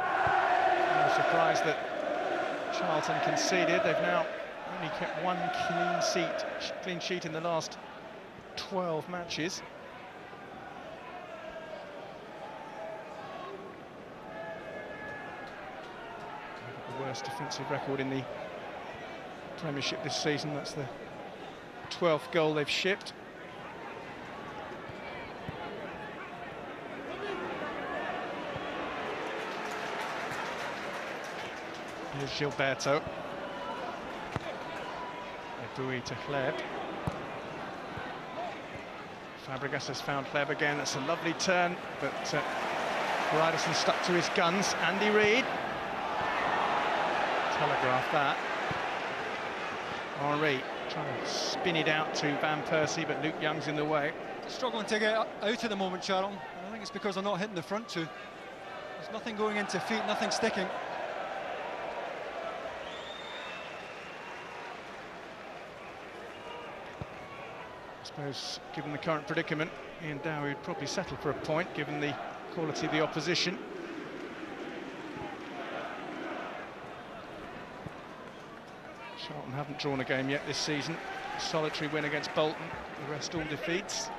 No surprise that Charlton conceded. They've now only kept one clean sheet in the last 12 matches. The worst defensive record in the Premiership this season. That's the 12th goal they've shipped. Here's Gilberto. Eboue to Hleb. Fabregas has found Hleb again. That's a lovely turn, but Hreidarsson stuck to his guns. Andy Reid telegraphed that. Henry trying to spin it out to Van Persie, but Luke Young's in the way. Struggling to get out at the moment, Charlton. I think it's because they're not hitting the front two. There's nothing going into feet, nothing sticking. I suppose, given the current predicament, Ian Dowie would probably settle for a point, given the quality of the opposition. Charlton haven't drawn a game yet this season. A solitary win against Bolton, the rest all defeats.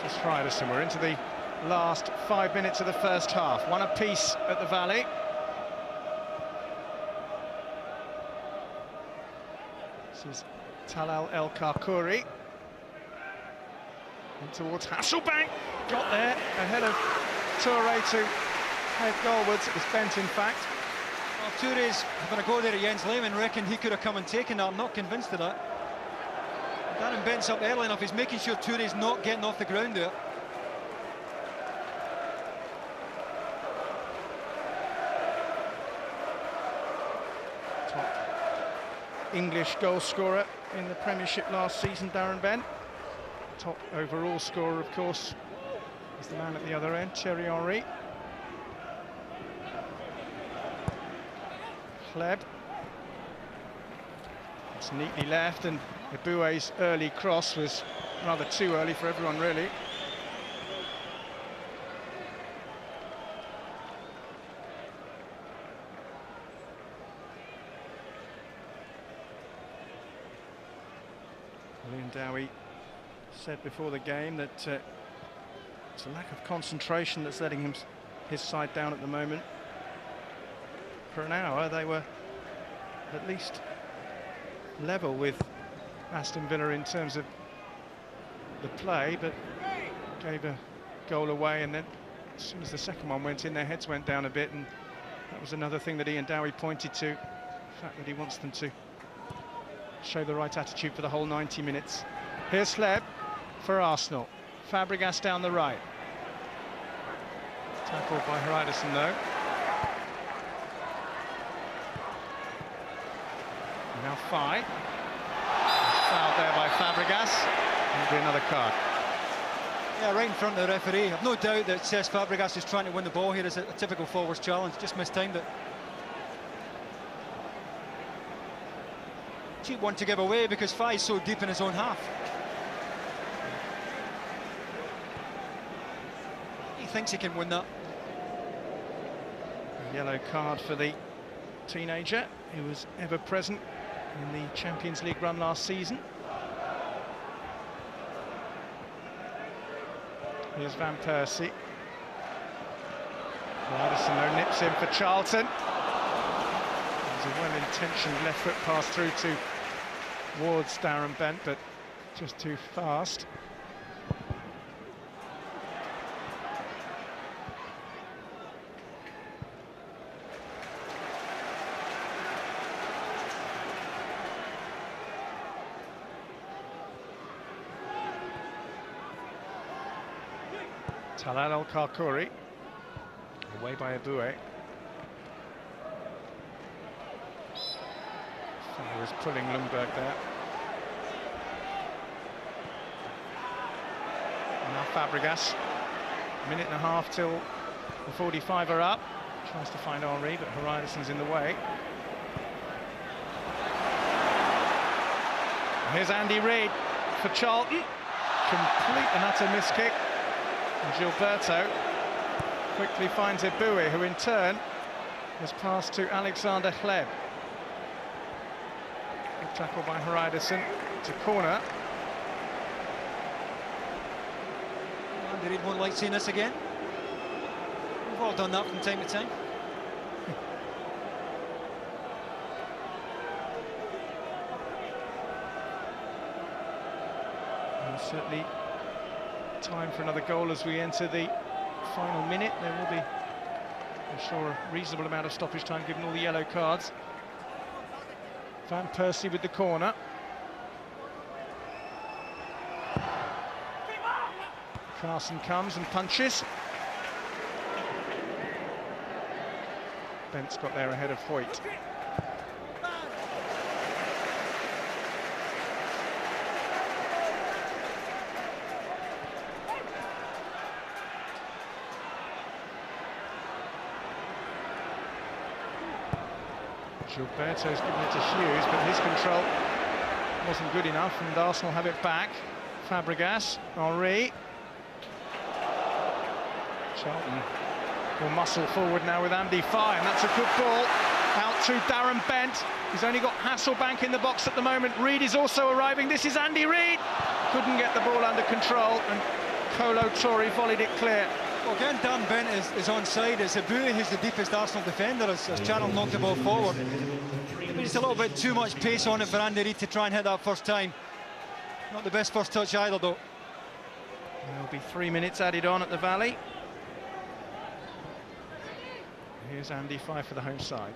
Just Hreidarsson, we're into the last 5 minutes of the first half. One apiece at the Valley. This is Talal El Karkouri. In towards Hasselbaink. Got there ahead of Touré to head goalwards. It was Bent, in fact. Well, Touré's going to go there at Jens Lehmann. Reckon he could have come and taken that. I'm not convinced of that. Darren Bent's up early enough. He's making sure Touré's not getting off the ground there. English goal scorer in the Premiership last season, Darren Bent. Top overall scorer, of course, is the man at the other end, Thierry Henry. Hleb. It's neatly left, and Eboue's early cross was rather too early for everyone, really. Eboue said before the game that it's a lack of concentration that's letting his side down at the moment. For an hour they were at least level with Aston Villa in terms of the play, but gave a goal away, and then as soon as the second one went in, their heads went down a bit, and that was another thing that Ian Dowie pointed to, the fact that he wants them to show the right attitude for the whole 90 minutes. Here's Hleb for Arsenal. Fabregas down the right. Tackled by Hreidarsson though. Now Fai. Fouled there by Fabregas. There'll be another card. Yeah, right in front of the referee. I've no doubt that Cesc Fabregas is trying to win the ball here as a typical forwards challenge. Just mistimed it. Cheap one to give away because Fai's so deep in his own half. He thinks he can win that. A yellow card for the teenager who was ever present in the Champions League run last season. Here's Van Persie. Hreidarsson though nips in for Charlton. There's a well-intentioned left foot pass through towards Darren Bent, but just too fast. Talal Al-Karkouri, away by Eboue. He was pulling Ljungberg there. Now Fabregas, a minute and a half till the 45 are up. Tries to find Henry, but Hreidarsson's in the way. Here's Andy Reid for Charlton. Complete and utter miss kick. And Gilberto quickly finds Eboue, who in turn has passed to Alexander Hleb. Good tackle by Hreidarsson to corner. Andy Reid won't like seeing this again. We've all done that from time to time. And certainly time for another goal as we enter the final minute. There will be, I'm sure, a reasonable amount of stoppage time given all the yellow cards. Van Persie with the corner. Carson comes and punches. Bent's got there ahead of Hoyt. Gilberto's given it to Hughes, but his control wasn't good enough, and Arsenal have it back. Fabregas, Henry. Charlton will muscle forward now with Andy Fai, and that's a good ball out to Darren Bent. He's only got Hasselbaink in the box at the moment. Reid is also arriving. This is Andy Reid. Couldn't get the ball under control, and Kolo Touré volleyed it clear. Well, again, Darren Bent is onside. It's Eboue who's the deepest Arsenal defender as Charlton knocked the ball forward. Maybe just a little bit too much pace on it for Andy Reid to try and hit that first time. Not the best first touch either, though. There'll be 3 minutes added on at the Valley. Here's Andy Fai for the home side.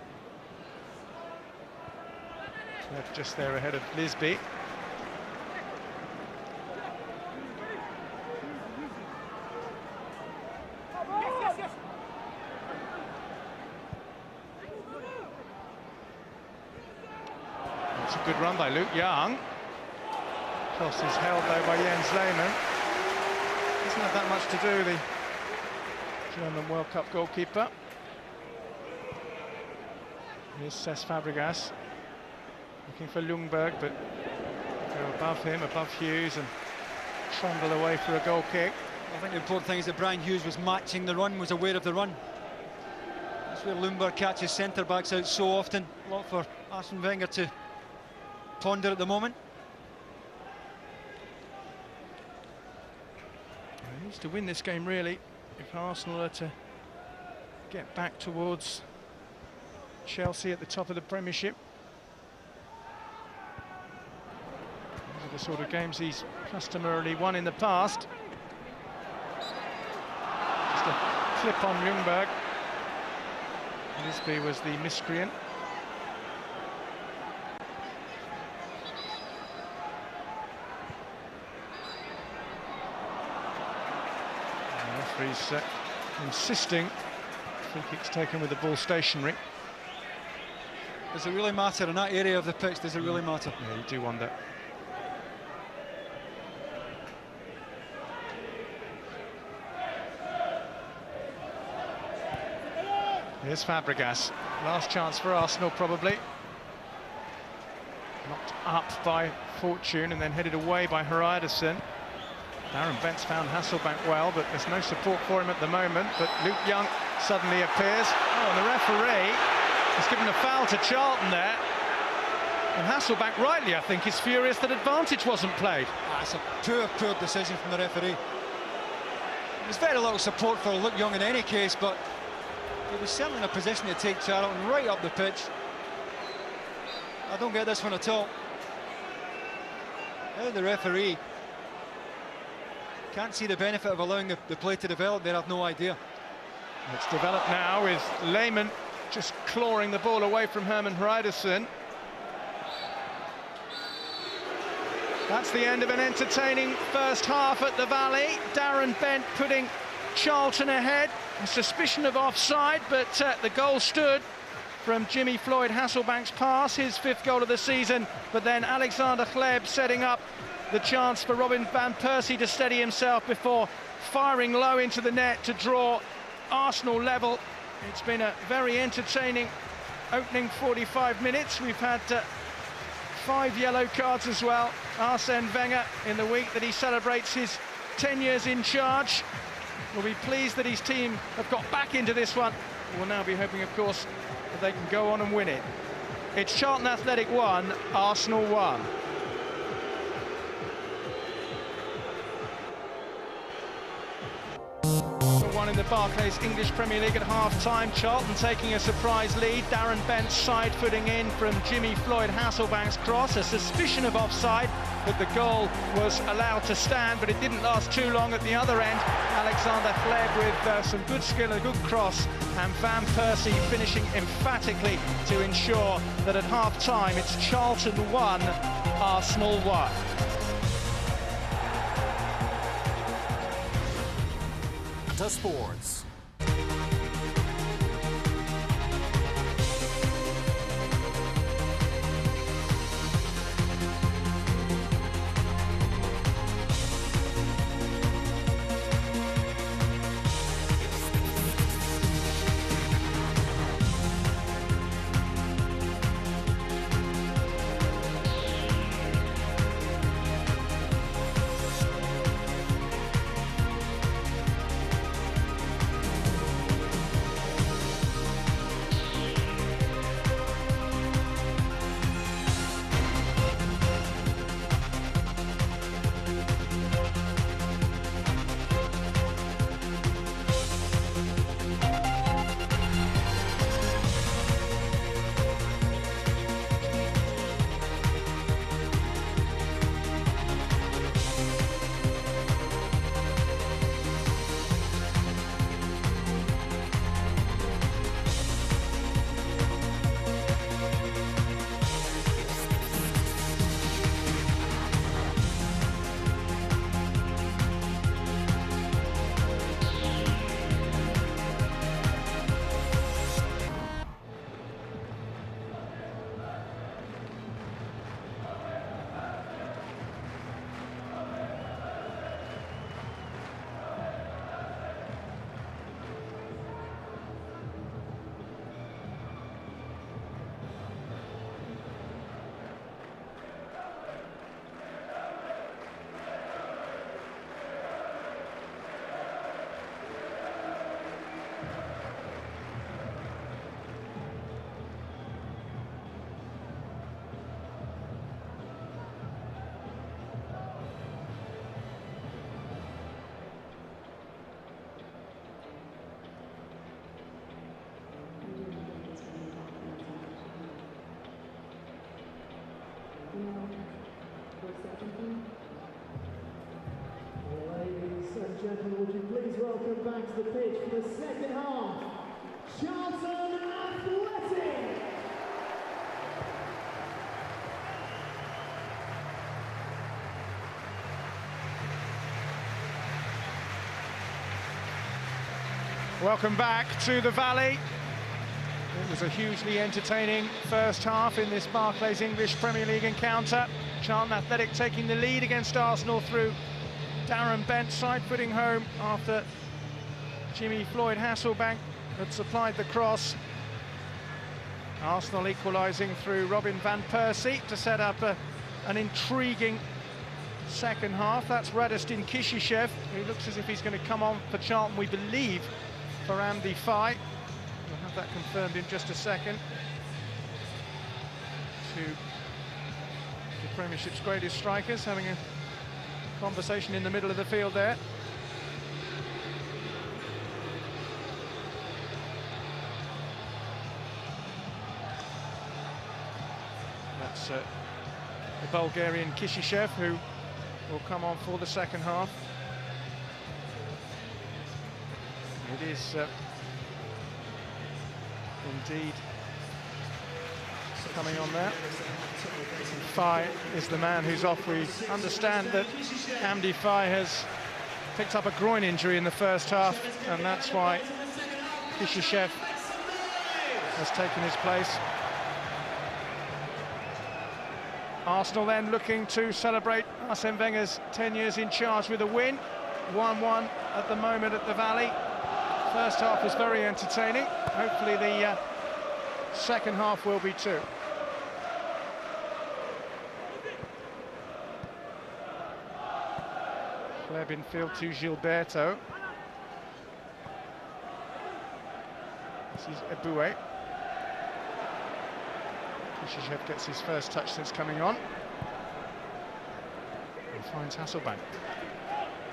Left just there ahead of Lisbie. That's a good run by Luke Young. Cross is held though by Jens Lehmann. Doesn't have that much to do, the German World Cup goalkeeper. Here's Cesc Fabregas, looking for Ljungberg, but go above him, above Hughes, and trundle away for a goal kick. I think the important thing is that Brian Hughes was matching the run, was aware of the run. That's where Ljungberg catches centre-backs out so often. A lot for Arsene Wenger to ponder at the moment. Needs to win this game, really, if Arsenal are to get back towards Chelsea at the top of the Premiership. These are the sort of games he's customarily won in the past. Just a flip on Ljungberg. Lisbie was the miscreant. The referee's insisting free kicks taken with the ball stationary. Does it really matter in that area of the pitch? Does it really matter? Yeah, you do wonder. Here's Fabregas. Last chance for Arsenal, probably. Knocked up by Fortune and then headed away by Hreidarsson. Darren Bent's found Hasselbaink well, but there's no support for him at the moment. But Luke Young suddenly appears. Oh, and the referee has given a foul to Charlton there. And Hasselbaink, rightly, I think, is furious that advantage wasn't played. That's a poor decision from the referee. There's very little support for Luke Young in any case, but he was certainly in a position to take Charlton right up the pitch. I don't get this one at all. How the referee can't see the benefit of allowing the play to develop there, I've no idea. It's developed now with Lehmann just clawing the ball away from Hermann Hreidarsson. That's the end of an entertaining first half at the Valley. Darren Bent putting Charlton ahead. A suspicion of offside, but the goal stood from Jimmy Floyd Hasselbaink's pass, his 5th goal of the season. But then Alexander Hleb setting up the chance for Robin van Persie to steady himself before firing low into the net to draw Arsenal level. It's been a very entertaining opening 45 minutes. We've had 5 yellow cards as well. Arsene Wenger, in the week that he celebrates his 10 years in charge, will be pleased that his team have got back into this one. We'll now be hoping, of course, that they can go on and win it. It's Charlton Athletic 1, Arsenal 1. One in the Barclays English Premier League at half-time. Charlton taking a surprise lead. Darren Bent side footing in from Jimmy Floyd Hasselbaink's cross. A suspicion of offside, but the goal was allowed to stand, but it didn't last too long at the other end. Alexander Hleb with some good skill and a good cross, and Van Persie finishing emphatically to ensure that at half-time it's Charlton 1, Arsenal 1. To sports. and gentlemen, would you please welcome back to the pitch for the second half, Charlton Athletic! Welcome back to the Valley. It was a hugely entertaining first half in this Barclays English Premier League encounter. Charlton Athletic taking the lead against Arsenal through Darren Bent side-footing home after Jimmy Floyd Hasselbaink had supplied the cross. Arsenal equalising through Robin van Persie to set up an intriguing second half. That's Radostin Kishishev, who looks as if he's going to come on for Charlton, we believe, for Andy Fye. We'll have that confirmed in just a second. Two the Premiership's greatest strikers having a conversation in the middle of the field there. That's the Bulgarian Kishishev, who will come on for the second half. It is indeed coming on there. Fye is the man who's off. We understand that Andy Fye has picked up a groin injury in the first half, and that's why Kishishev has taken his place. Arsenal then looking to celebrate Arsene Wenger's 10 years in charge with a win. 1-1 at the moment at the Valley. First half was very entertaining. Hopefully the second half will be too. Hleb in field to Gilberto. This is Eboue. Kishishev gets his first touch since coming on. And finds Hasselbaink.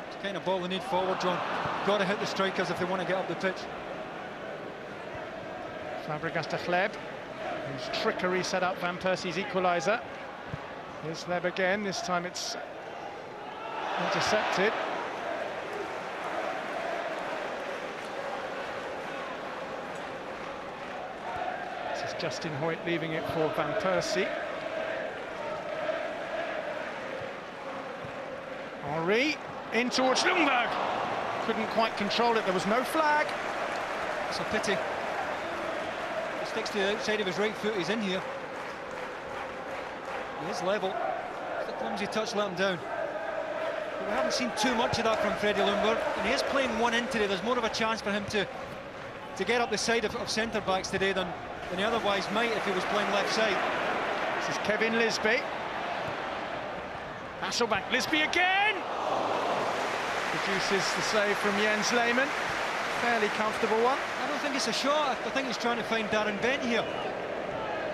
It's the kind of ball they need forward, John. Got to hit the strikers if they want to get up the pitch. Fabregas to Hleb, whose trickery set up Van Persie's equaliser. Here's Hleb again, this time it's intercepted. This is Justin Hoyt leaving it for Van Persie. Henry in towards Ljungberg. Couldn't quite control it, there was no flag. It's a pity. He sticks to the outside of his right foot, he's in here. He is level. It's a clumsy touch, let him down. But we haven't seen too much of that from Freddie Ljungberg, and he is playing one in today. There's more of a chance for him to get up the side of centre-backs today than he otherwise might if he was playing left side. This is Kevin Lisbie. Hasselbaink, Lisbie again! Produces the save from Jens Lehmann. Fairly comfortable one. I don't think it's a shot. I think he's trying to find Darren Bent here.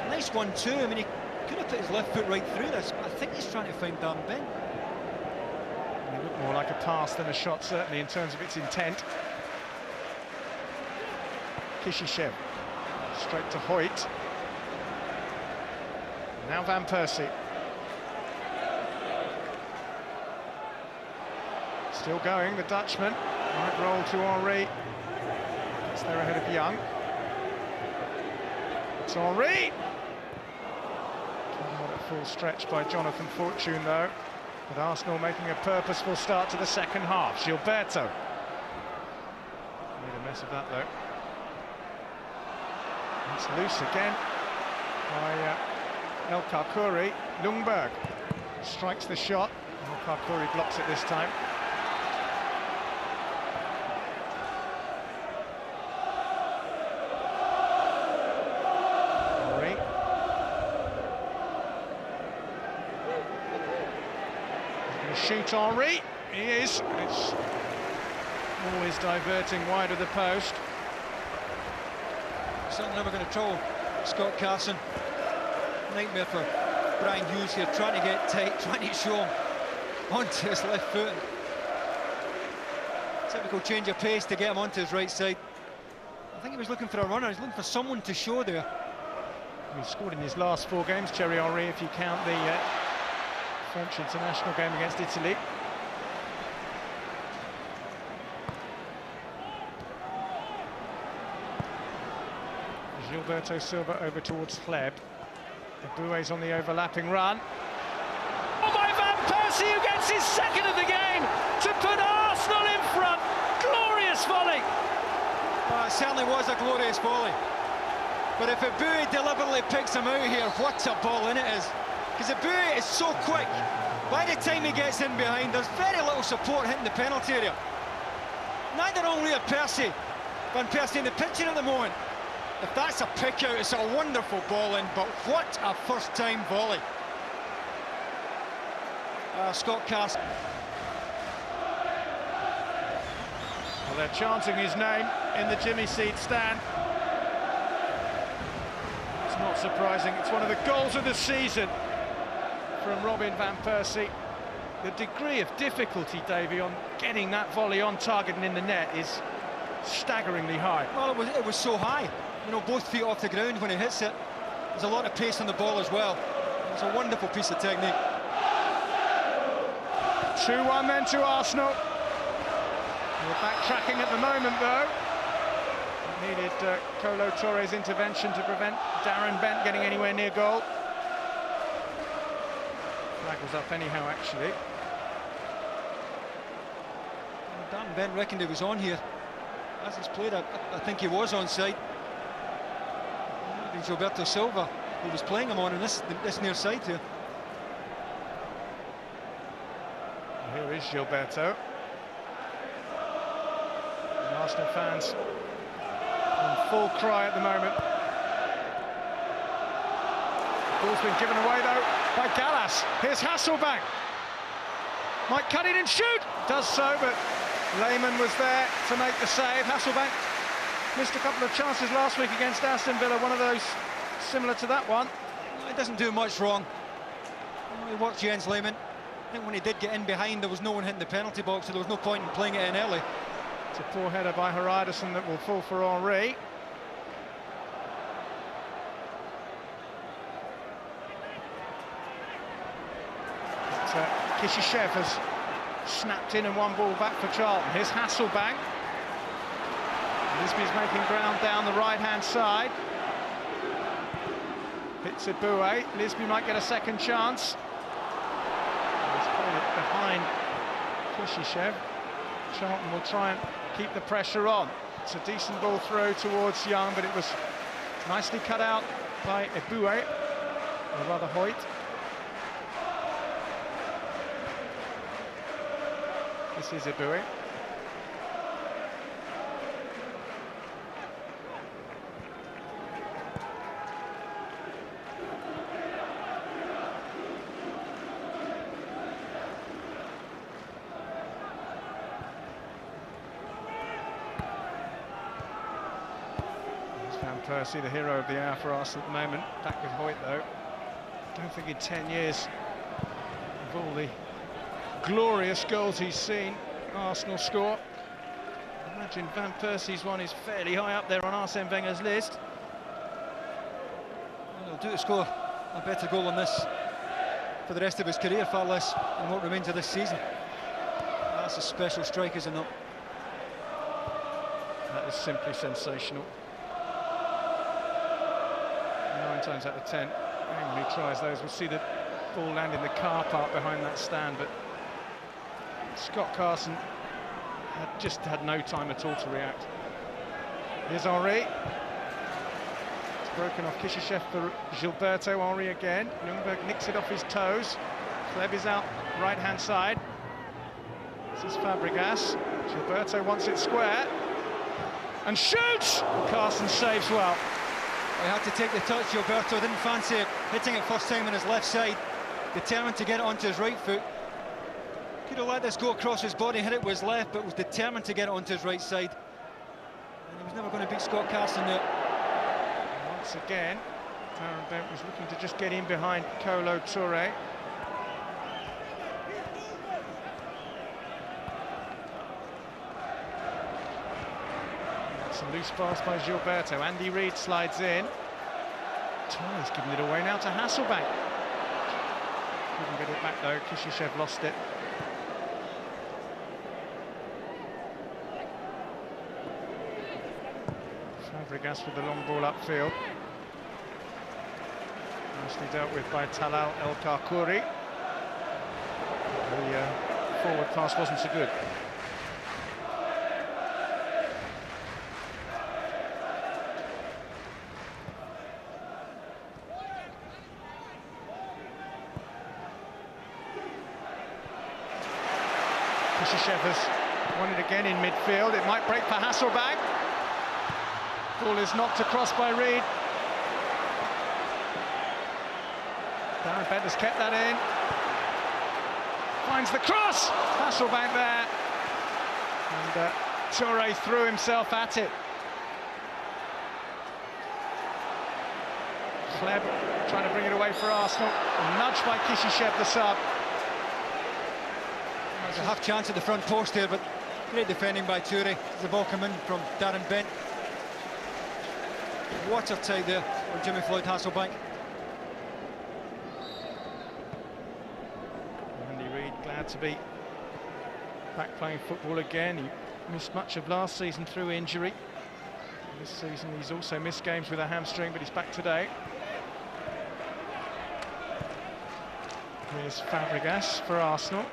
Nice one too. I mean, he could have put his left foot right through this, but I think he's trying to find Darren Bent. It looked more like a pass than a shot, certainly in terms of its intent. Kishishev, straight to Hoyt. Now Van Persie. Still going, the Dutchman. Right roll to Henry. It's there ahead of Young. It's Henry. Not at full stretch by Jonathan Fortune, though. But Arsenal making a purposeful start to the second half. Gilberto. Made a mess of that, though. It's loose again by El Karkouri. Ljungberg strikes the shot. El Karkouri blocks it this time. Shoot Henry, he is. It's always diverting wide of the post. Certainly never going to trouble Scott Carson. Nightmare for Brian Hughes here, trying to get tight, trying to show him onto his left foot. Typical change of pace to get him onto his right side. I think he was looking for a runner, he's looking for someone to show there. He scored in his last 4 games, Thierry Henry, if you count the French international game against Italy. Gilberto Silva over towards Hleb. Eboue's on the overlapping run. Oh, by Van Persie, who gets his second of the game to put Arsenal in front. Glorious volley. Well, it certainly was a glorious volley. But if Eboue deliberately picks him out here, what a ball in it is. Because Eboue is so quick. By the time he gets in behind, there's very little support hitting the penalty area. Neither only are Van Persie in the picture at the moment. If that's a pick out, it's a wonderful ball in, but what a first-time volley. Scott Carson. Well, they're chanting his name in the Jimmy seat stand. It's not surprising. It's one of the goals of the season from Robin Van Persie. The degree of difficulty, Davey, on getting that volley on target and in the net is staggeringly high. Well, it was so high. You know, both feet off the ground when he hits it. There's a lot of pace on the ball as well. It's a wonderful piece of technique. 2-1 then to Arsenal. We're backtracking at the moment, though. It needed Kolo Touré's intervention to prevent Darren Bent getting anywhere near goal. Flag was up anyhow, actually. Darren Bent reckoned he was on here. As he's played, I think he was onside. Gilberto Silva, who was playing him on this near side here. Here is Gilberto. And Arsenal fans on full cry at the moment. Ball's been given away though by Gallas. Here's Hasselbaink. Might cut it and shoot. Does so, but Lehmann was there to make the save. Hasselbaink missed a couple of chances last week against Aston Villa, one of those similar to that one. He doesn't do much wrong. He watched Jens Lehmann. I think when he did get in behind, there was no one hitting the penalty box, so there was no point in playing it in early. It's a poor header by Hreidarsson that will fall for Henry. But Kishishev has snapped in and one ball back for Charlton. Here's Hasselbaink. Lisbie's making ground down the right-hand side. Hits Eboue. Lisbie might get a second chance. He's playing it behind Kishishev. Charlton will try and keep the pressure on. It's a decent ball throw towards Young, but it was nicely cut out by Eboue, or rather Hoyt. This is Eboue. Van Persie, the hero of the hour for us at the moment. Back with Hoyt, though. Don't think in 10 years of all the glorious goals he's seen Arsenal score. Imagine Van Persie's one is fairly high up there on Arsene Wenger's list. He'll do to score a better goal than this for the rest of his career, far less in what remains of this season. That's a special strike, is it not? That is simply sensational. 9 times out of 10, anyone who tries those will see the ball land in the car park behind that stand, but Scott Carson had just had no time at all to react. Here's Henry. It's broken off Kishishev for Gilberto. Henry again. Ljungberg nicks it off his toes. Hleb is out right-hand side. This is Fabregas. Gilberto wants it square. And shoots! Carson saves well. He had to take the touch. Gilberto didn't fancy it. Hitting it first time on his left side. Determined to get it onto his right foot. Could have let this go across his body, hit it with his left, but was determined to get it onto his right side. And he was never going to beat Scott Carson there. Once again, Darren Bent was looking to just get in behind Kolo Touré. That's a loose pass by Gilberto. Andy Reid slides in. Touré's giving it away now to Hasselbaink. Couldn't get it back though, Kishishev lost it. Fabregas with the long ball upfield. Nicely dealt with by Talal El Karkouri. The forward pass wasn't so good. Has won it again in midfield. It might break for Hasselbaink. Ball is knocked across by Reed. Darren Bent has kept that in. Finds the cross. Hasselbaink there. And Toure threw himself at it. Hleb trying to bring it away for Arsenal. Nudged by Kishishev, the sub. There's a half chance at the front post here, but great defending by Toure. The ball come in from Darren Bent. Water tight there for Jimmy Floyd Hasselbaink. Andy Reid glad to be back playing football again. He missed much of last season through injury. This season he's also missed games with a hamstring, but he's back today. Here's Fabregas for Arsenal.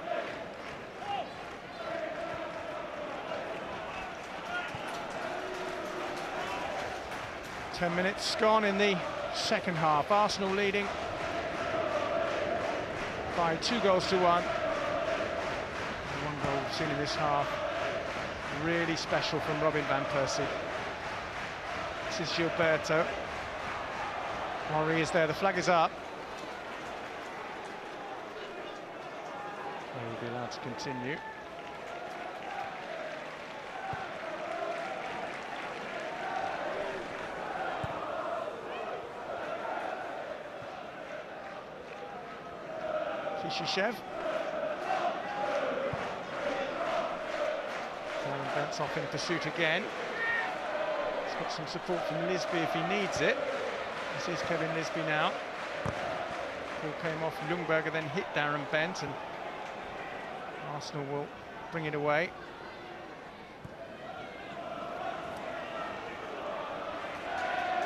Ten minutes gone in the second half. Arsenal leading by 2 goals to 1. One goal seen in this half. Really special from Robin van Persie. This is Gilberto. Henry is there. The flag is up. He will be allowed to continue. Kishishev. Darren Bent's off in pursuit again. He's got some support from Lisbie if he needs it. This is Kevin Lisbie now. Ball came off Ljungberger, then hit Darren Bent, and Arsenal will bring it away.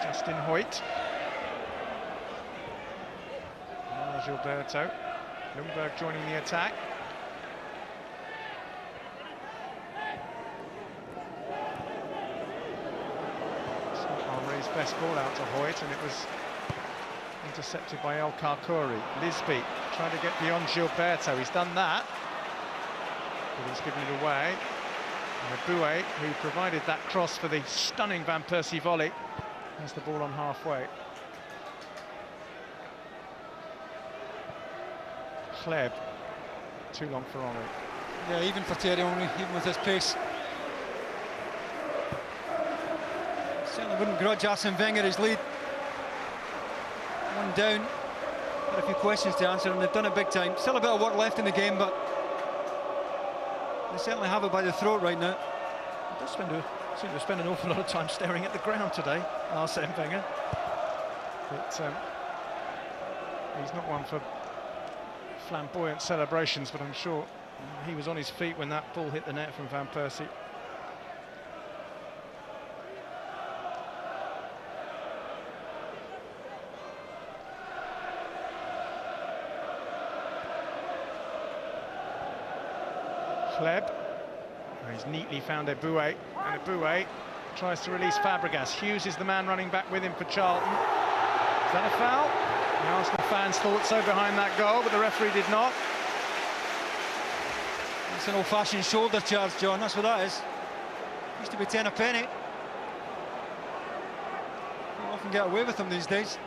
Justin Hoyt. Gilberto. Ljungberg joining the attack. It's not Henry's best ball out to Hoyt, and it was intercepted by El Karkouri. Lisbie trying to get beyond Gilberto. He's done that, but he's given it away. And Eboue, who provided that cross for the stunning Van Persie volley, has the ball on halfway. Hleb, too long for Henry. Yeah, even for Thierry Henry, even with his pace. Certainly wouldn't grudge Arsene Wenger his lead. One down, got a few questions to answer, and they've done it big time. Still a bit of work left in the game, but they certainly have it by the throat right now. He does seem to spend an awful lot of time staring at the ground today, Arsene Wenger. But he's not one for flamboyant celebrations, but I'm sure he was on his feet when that ball hit the net from Van Persie. Hleb, he's neatly found Eboue, and Eboue tries to release Fabregas. Hughes is the man running back with him for Charlton. Is that a foul? The Arsenal fans thought so behind that goal, but the referee did not. It's an old-fashioned shoulder charge, John, that's what that is. Used to be 10 a penny. Don't often get away with them these days.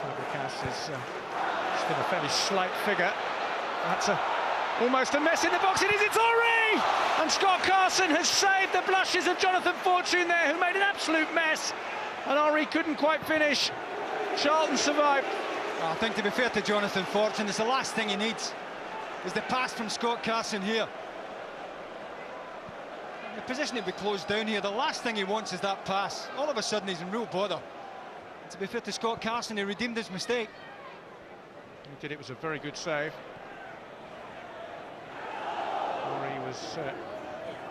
Fabregas is still a fairly slight figure. That's almost a mess in the box. It is, it's Henry! And Scott Carson has saved the blushes of Jonathan Fortune there, who made an absolute mess. And Henry couldn't quite finish. Charlton survived. I think, to be fair to Jonathan Fortune, it's the last thing he needs, is the pass from Scott Carson here. The position would be closed down here. The last thing he wants is that pass. All of a sudden he's in real bother. And to be fair to Scott Carson, he redeemed his mistake. He did. It was a very good save. Henry was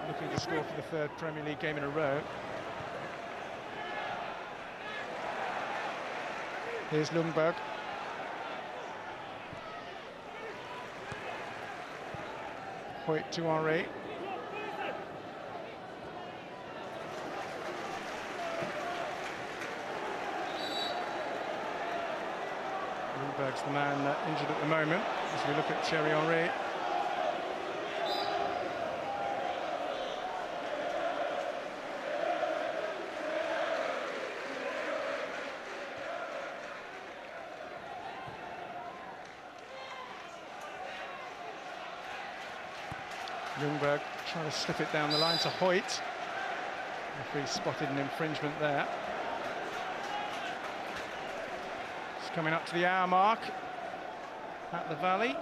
looking to score for the third Premier League game in a row. Here's Ljungberg. Hoyt to Henry. Ljungberg's the man injured at the moment, as we look at Thierry Henry. Ljungberg trying to slip it down the line to Hoyt. Referee spotted an infringement there. It's coming up to the hour mark at the Valley.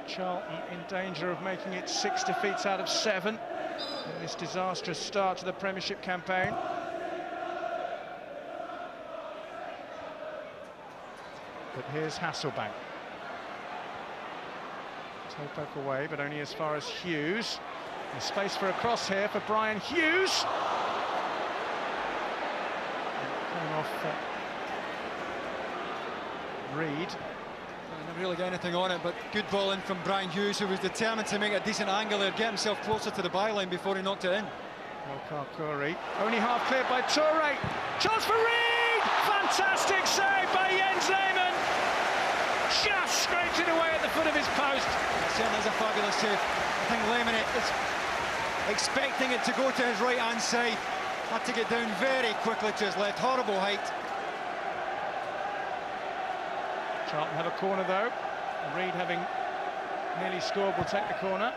Charlton in danger of making it 6 defeats out of 7 in this disastrous start to the Premiership campaign. But here's Hasselbaink. Toe poke away, but only as far as Hughes. There's space for a cross here for Brian Hughes. Coming off Reid. Never really got anything on it, but good ball in from Brian Hughes, who was determined to make a decent angle there, get himself closer to the byline before he knocked it in. Well, Karkuri, only half cleared by Toure. Chance for Reid! Fantastic save by Jens Lehmann! Just scraped it away at the foot of his post. It certainly is a fabulous save. I think Lehmann is expecting it to go to his right-hand side. Had to get down very quickly to his left. Horrible height. Charlton have a corner though. Reid, having nearly scored, will take the corner.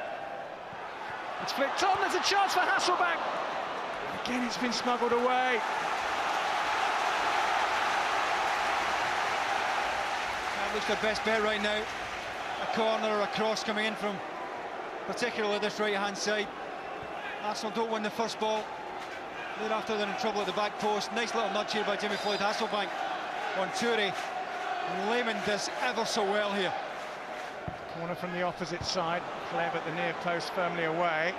It's flicked on, there's a chance for Hasselbaink. Again, it's been smuggled away. That looks their best bet right now. A corner or a cross coming in from particularly this right-hand side. Arsenal don't win the first ball. Thereafter they're in trouble at the back post. Nice little nudge here by Jimmy Floyd Hasselbaink on Toure. Lehmann does ever so well here. Corner from the opposite side. Hleb at the near post, firmly away.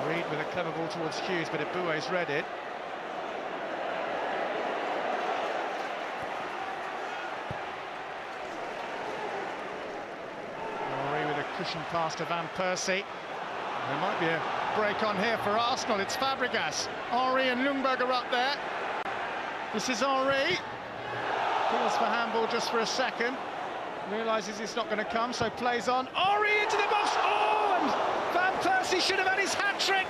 Reid with a clever ball towards Hughes, but Eboue's read it. Henry with a cushion pass to Van Persie. There might be a break on here for Arsenal. It's Fabregas. Henry and Ljungberg are up there. This is Henry. Feels for handball just for a second. Realises it's not going to come, so plays on. Henry into the box. Oh, and Van Persie should have had his hat-trick.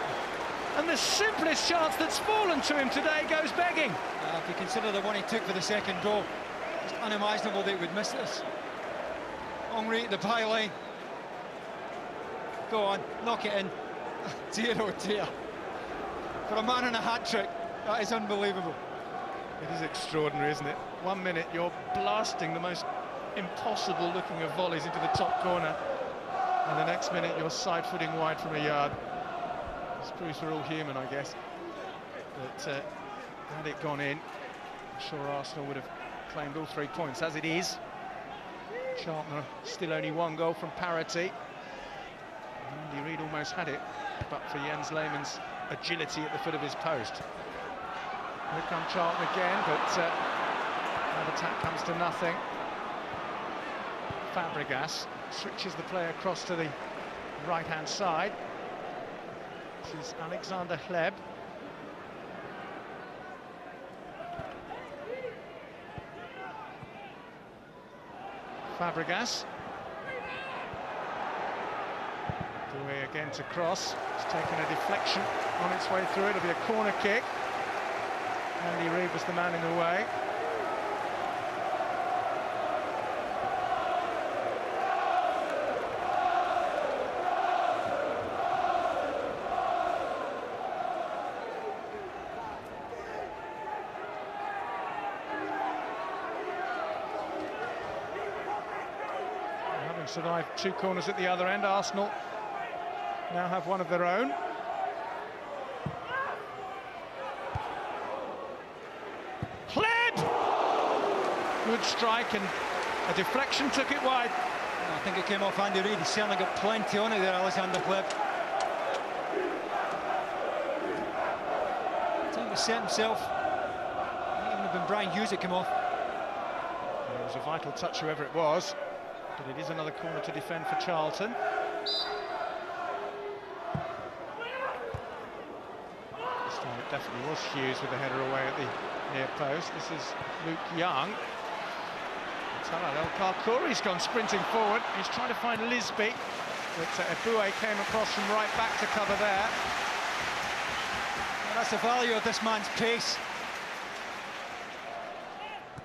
And the simplest chance that's fallen to him today goes begging. If you consider the one he took for the second goal, it's unimaginable that he would miss this. Henry at the byline. Go on, knock it in. Dear oh dear. For a man in a hat-trick, that is unbelievable. It is extraordinary, isn't it? 1 minute you're blasting the most impossible looking of volleys into the top corner, and the next minute you're side-footing wide from a yard. This proves we're all human, I guess. But had it gone in, I'm sure Arsenal would have claimed all 3 points. As it is, Charlton are still only 1 goal from parity. Andy Reid almost had it, but for Jens Lehmann's agility at the foot of his post. Here come Charlton again, but that attack comes to nothing. Fabregas switches the play across to the right-hand side. This is Alexander Hleb. Fabregas. Eboue again to cross. It's taken a deflection on its way through. It'll be a corner kick. Andy Reid was the man in the way. Having survived 2 corners at the other end, Arsenal now have one of their own. Hleb! Good strike, and a deflection took it wide. I think it came off Andy Reid. He's certainly got plenty on it there, Alexander Hleb. I think he set himself. It might even have been Brian Hughes that came off. It was a vital touch, whoever it was, but it is another corner to defend for Charlton. This time it definitely was Hughes with the header away at the near post. This is Luke Young. El Parkouri's gone sprinting forward. He's trying to find Lisbie, but Eboue came across from right back to cover there. Well, that's the value of this man's pace.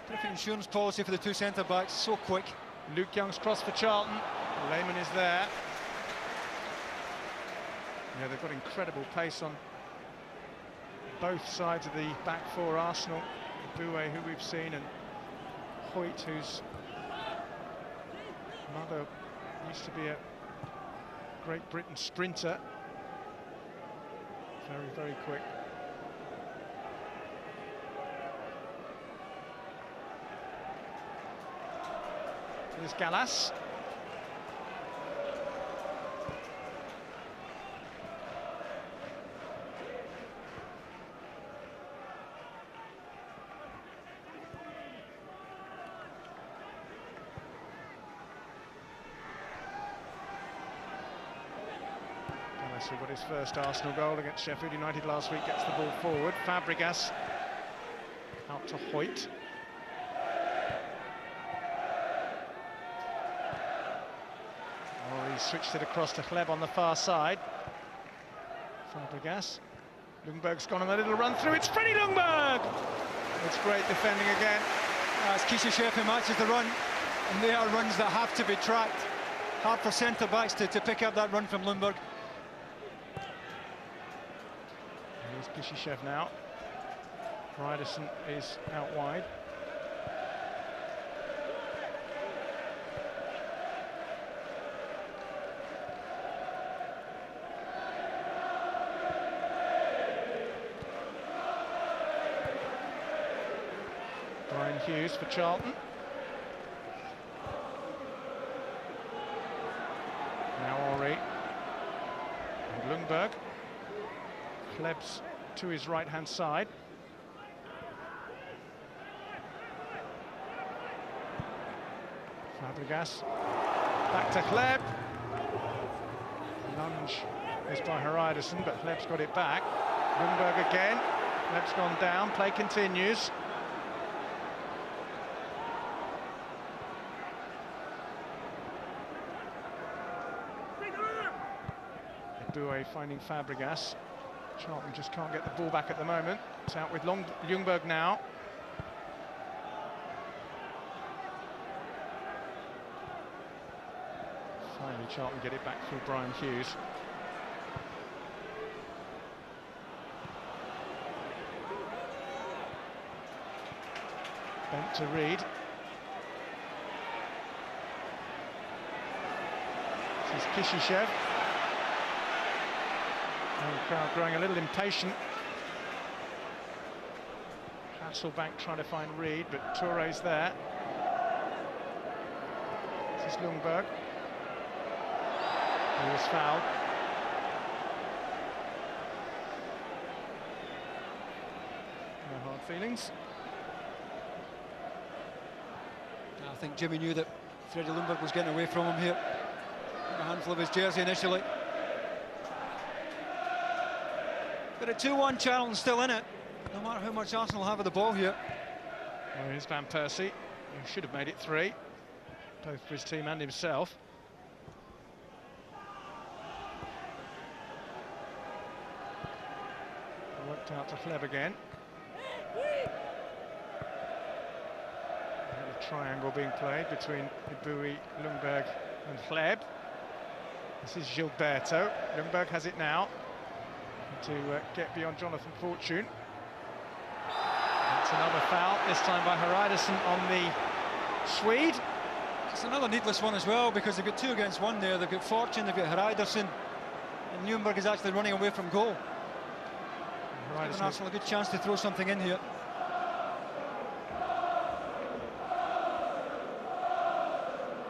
Perfect insurance policy for the two centre-backs, so quick. Luke Young's cross for Charlton. Lehmann is there. Yeah, they've got incredible pace on both sides of the back four. Arsenal, Eboue, who we've seen, and Hoyt, whose mother used to be a Great Britain sprinter. Very, very quick. There's Gallas. Who got his first Arsenal goal against Sheffield United last week, gets the ball forward. Fabregas out to Hoyt. Oh, he switched it across to Hleb on the far side. Fabregas. Ljungberg's gone on a little run through. It's Freddie Ljungberg! It's great defending again. It's Kishishev who matches the run, and they are runs that have to be tracked. Hard for centre-backs to pick up that run from Ljungberg. Here's Kishishev now. Hreidarsson is out wide. Brian Hughes for Charlton. Now Henry and Ljungberg. Hleb's to his right-hand side. Fabregas back to Hleb. Lunge is by Hreidarsson, but Hleb's got it back. Ljungberg again. Hleb's gone down. Play continues. Eboue finding Fabregas. Charlton just can't get the ball back at the moment. It's out with Ljungberg now. Finally, Charlton get it back through Brian Hughes. Bent to Reid. This is Kishishev. And the crowd growing a little impatient. Hasselbaink trying to find Reid, but Touré's there. This is Ljungberg. He was fouled. No hard feelings. I think Jimmy knew that Freddie Ljungberg was getting away from him here. A handful of his jersey initially. But a 2-1 Charlton still in it, no matter how much Arsenal have of the ball here. Well, here's Van Persie, who should have made it 3, both for his team and himself. Worked out to Hleb again. A triangle being played between Eboue, Ljungberg and Hleb. This is Gilberto. Ljungberg has it now to get beyond Jonathan Fortune. That's another foul, this time by Hreidarsson on the Swede. It's another needless one as well, because they've got 2 against 1 there. They've got Fortune, they've got Hreidarsson, and Ljungberg is actually running away from goal. Giving Arsenal a good chance to throw something in here.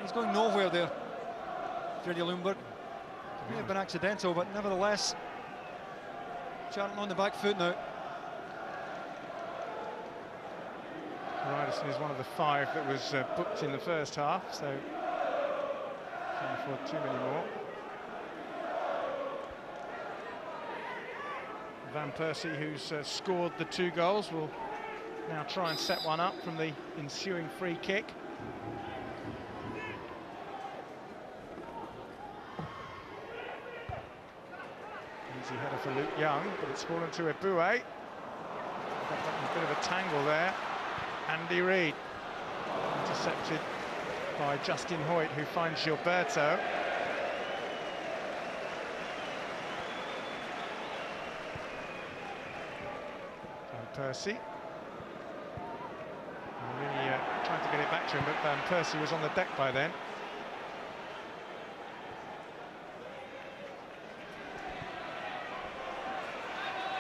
He's going nowhere there. Freddie Ljungberg. May have been accidental, but nevertheless, Charlton on the back foot now. Hreidarsson is one of the 5 that was booked in the first half, so can't afford too many more. Van Persie, who's scored the 2 goals, will now try and set one up from the ensuing free kick. Easy header for Luke Young, but it's fallen to Eboue. Got a bit of a tangle there. Andy Reid intercepted by Justin Hoyt, who finds Gilberto. Persie. Really trying to get it back to him, but Persie was on the deck by then.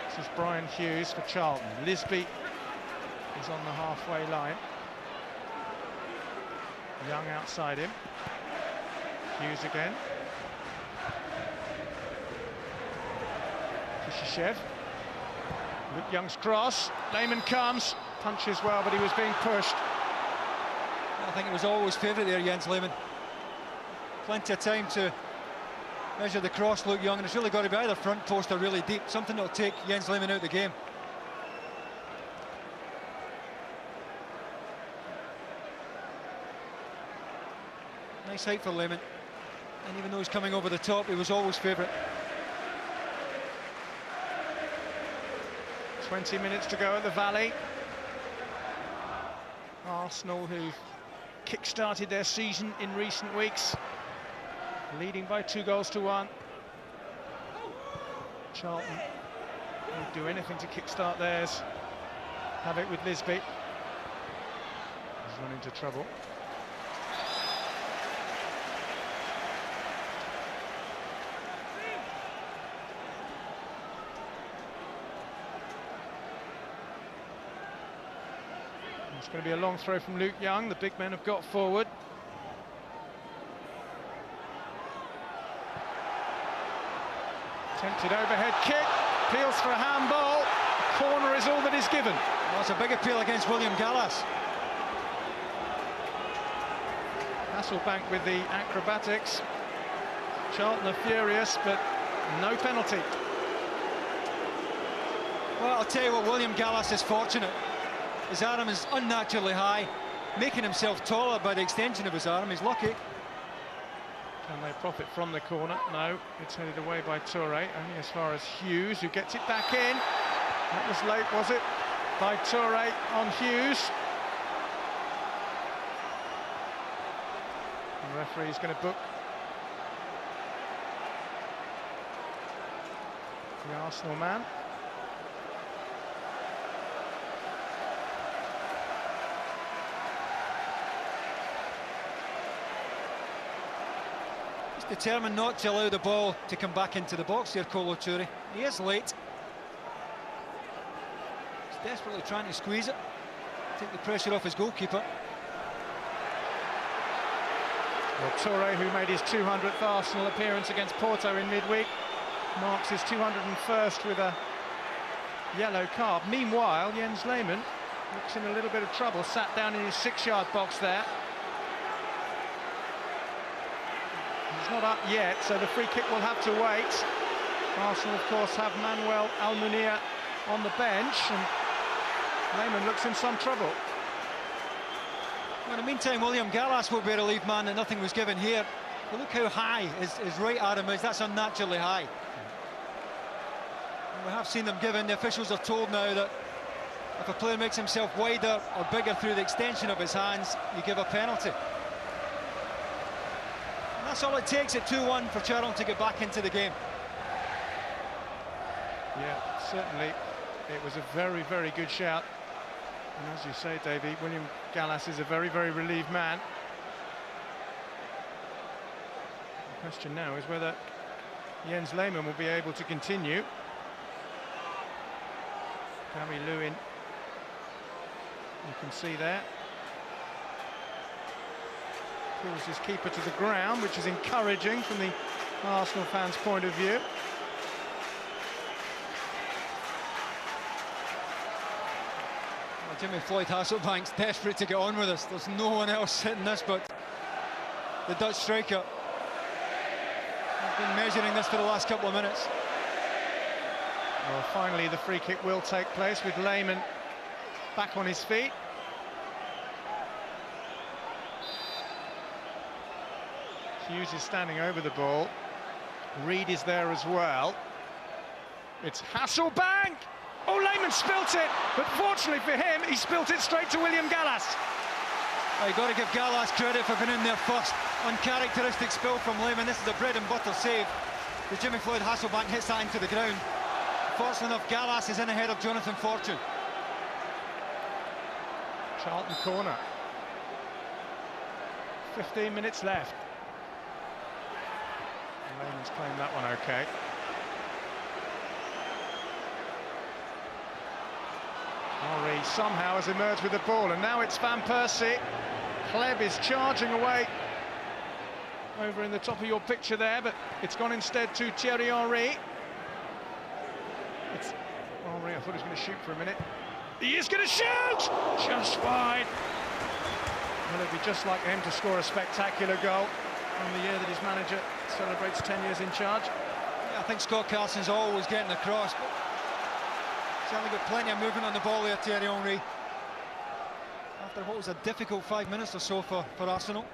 This is Brian Hughes for Charlton. Lisbie is on the halfway line. Young outside him. Hughes again. Kishishev. Luke Young's cross. Lehmann comes. Punches well, but he was being pushed. I think it was always favourite there, Jens Lehmann. Plenty of time to measure the cross, Luke Young, and it's really got to be either front post or really deep. Something that'll take Jens Lehmann out of the game. Nice height for Lehmann. And even though he's coming over the top, he was always favourite. 20 minutes to go at the Valley. Arsenal, who kick-started their season in recent weeks, leading by 2-1. Charlton would do anything to kick-start theirs. Have it with Lisbie. He's run into trouble. It's going to be a long throw from Luke Young. The big men have got forward. Attempted overhead kick. Appeals for a handball. Corner is all that is given. Well, it's a big appeal against William Gallas. Hasselbaink with the acrobatics. Charlton are furious, but no penalty. Well, I'll tell you what, William Gallas is fortunate. His arm is unnaturally high, making himself taller by the extension of his arm. He's lucky. Can they profit from the corner? No, it's headed away by Touré, only as far as Hughes, who gets it back in. That was late, was it? By Touré on Hughes. The referee's going to book the Arsenal man. Determined not to allow the ball to come back into the box here, Kolo Touré. He is late. He's desperately trying to squeeze it, take the pressure off his goalkeeper. Well, Touré, who made his 200th Arsenal appearance against Porto in midweek, marks his 201st with a yellow card. Meanwhile, Jens Lehmann looks in a little bit of trouble, sat down in his 6-yard box there. It's not up yet, so the free kick will have to wait. Arsenal, of course, have Manuel Eboue on the bench, and Lehmann looks in some trouble. In the meantime, William Gallas will be a relieved man that nothing was given here. But look how high his right arm is. That's unnaturally high. And we have seen them given. The officials are told now that if a player makes himself wider or bigger through the extension of his hands, you give a penalty. That's all it takes at 2-1 for Charlton to get back into the game. Yeah, certainly it was a very, very good shout. And as you say, Davey, William Gallas is a very, very relieved man. The question now is whether Jens Lehmann will be able to continue. Gary Lewin, you can see there. pulls his keeper to the ground, which is encouraging from the Arsenal fans' point of view. Well, Jimmy Floyd Hasselbank's desperate to get on with this. There's no one else hitting this but the Dutch striker. He's been measuring this for the last couple of minutes. Well, finally the free kick will take place with Lehmann back on his feet. Hughes is standing over the ball. Reid is there as well. It's Hasselbaink! Oh, Lehmann spilt it, but fortunately for him, he spilt it straight to William Gallas. Oh, you've got to give Gallas credit for being in there first. Uncharacteristic spill from Lehmann. This is a bread and butter save. The Jimmy Floyd Hasselbaink hits that into the ground. Fortunately enough, Gallas is in ahead of Jonathan Fortune. Charlton corner. 15 minutes left. Lehmann's claimed that one okay. Henry somehow has emerged with the ball, and now it's Van Persie. Hleb is charging away over in the top of your picture there, but it's gone instead to Thierry Henry. It's Henry, I thought he was going to shoot for a minute. He is going to shoot! Just wide. Well, it'd be just like him to score a spectacular goal on the year that his manager celebrates 10 years in charge. Yeah, I think Scott Carson's always getting across, but certainly got plenty of movement on the ball there, Thierry Henry. After what was a difficult 5 minutes or so for Arsenal.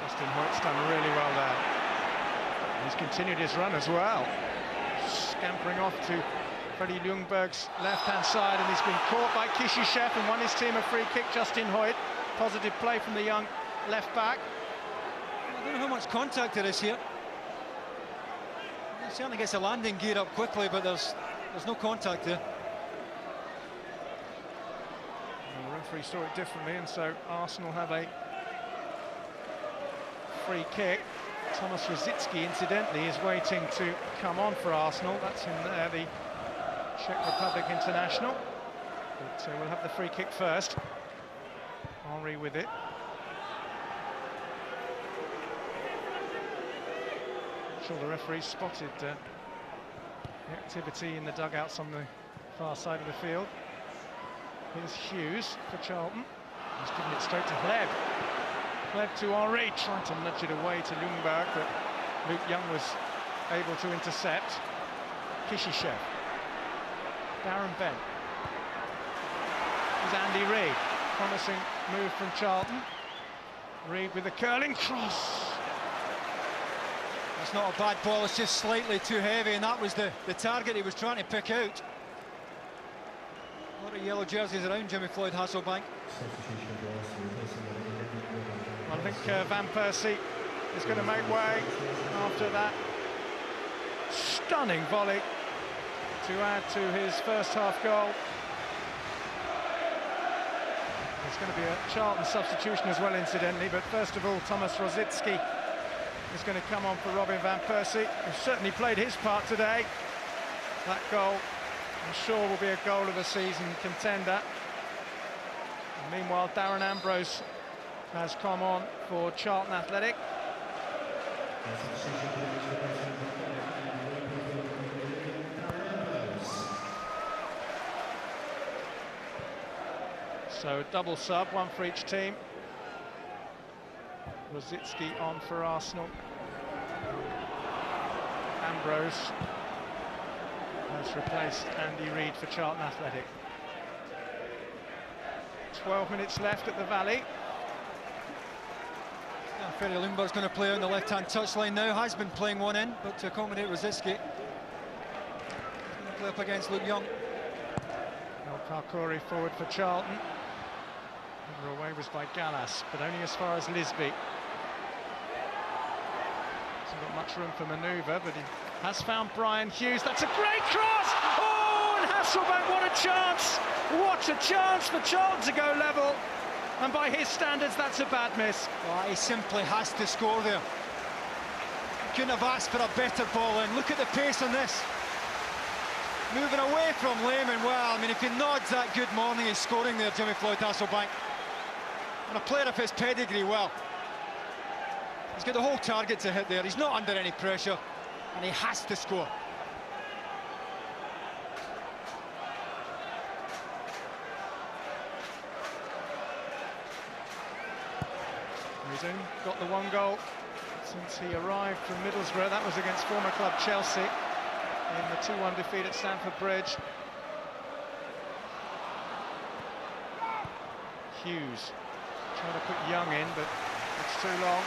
Justin Hoyt's done really well there. He's continued his run as well. Scampering off to Freddie Ljungberg's left-hand side, and he's been caught by Kishishev and won his team a free kick. Justin Hoyt, positive play from the young left-back. I don't know how much contact there is here. He certainly gets the landing gear up quickly, but there's no contact there. And the referee saw it differently, and so Arsenal have a free kick. Thomas Rosicky, incidentally, is waiting to come on for Arsenal. That's him there, the Czech Republic international. But we'll have the free kick first. Henry with it. I'm sure the referee spotted the activity in the dugouts on the far side of the field. Here's Hughes for Charlton. He's given it straight to Hleb. Hleb to Henry, trying to nudge it away to Ljungberg, but Luke Young was able to intercept. Kishishev. Darren Bent. There's Andy Reid. Promising move from Charlton. Reid with a curling cross. That's not a bad ball, it's just slightly too heavy, and that was the target he was trying to pick out. A lot of yellow jerseys around Jimmy Floyd Hasselbaink. I think Van Persie is going to make way after that stunning volley to add to his first half goal. There's going to be a Charlton substitution as well, incidentally, but first of all, Thomas Rosicky is going to come on for Robin Van Persie, who certainly played his part today. That goal, I'm sure, will be a goal of the season contender. And meanwhile, Darren Ambrose has come on for Charlton Athletic. So a double sub, one for each team. Rosicky on for Arsenal. Ambrose has replaced Andy Reid for Charlton Athletic. 12 minutes left at the Valley. Freddie Ljungberg's going to play on the left-hand touchline now. Has been playing one in, but to accommodate Rosicky, he's going to play up against Luke Young. El Karkouri forward for Charlton. Over away was by Gallas, but only as far as Lisbie. Hasn't got much room for manoeuvre, but he has found Brian Hughes. That's a great cross! Oh, and Hasselbaink, what a chance! What a chance for Charlton to go level. And by his standards, that's a bad miss. Oh, he simply has to score there. Couldn't have asked for a better ball in. Look at the pace on this. Moving away from Lehmann. Well, I mean, if he nods that good morning, he's scoring there, Jimmy Floyd Hasselbaink. And a player of his pedigree, well, he's got the whole target to hit there. He's not under any pressure, and he has to score. He's only got the one goal since he arrived from Middlesbrough. That was against former club Chelsea in the 2-1 defeat at Stamford Bridge. Hughes trying to put Young in, but it's too long.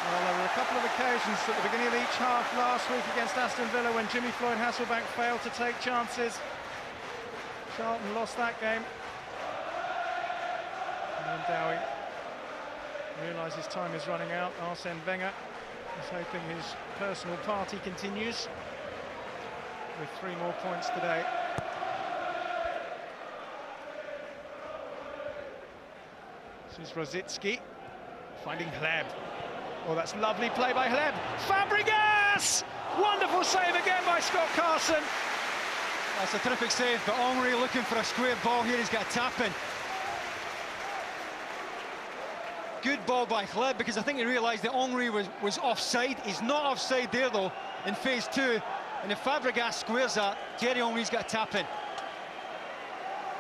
Well, there were a couple of occasions at the beginning of each half last week against Aston Villa when Jimmy Floyd Hasselbaink failed to take chances. Charlton lost that game. And Dowie realises time is running out. Arsene Wenger is hoping his personal party continues with 3 more points today. This is Rosicky finding Hleb. Oh, that's lovely play by Hleb. Fabregas! Wonderful save again by Scott Carson. That's a terrific save, but Henry looking for a square ball here. He's got a tap in. Good ball by Hleb, because I think he realised that Henry was offside. He's not offside there, though, in phase 2. And if Fabregas squares that, Thierry Henry's got a tap in.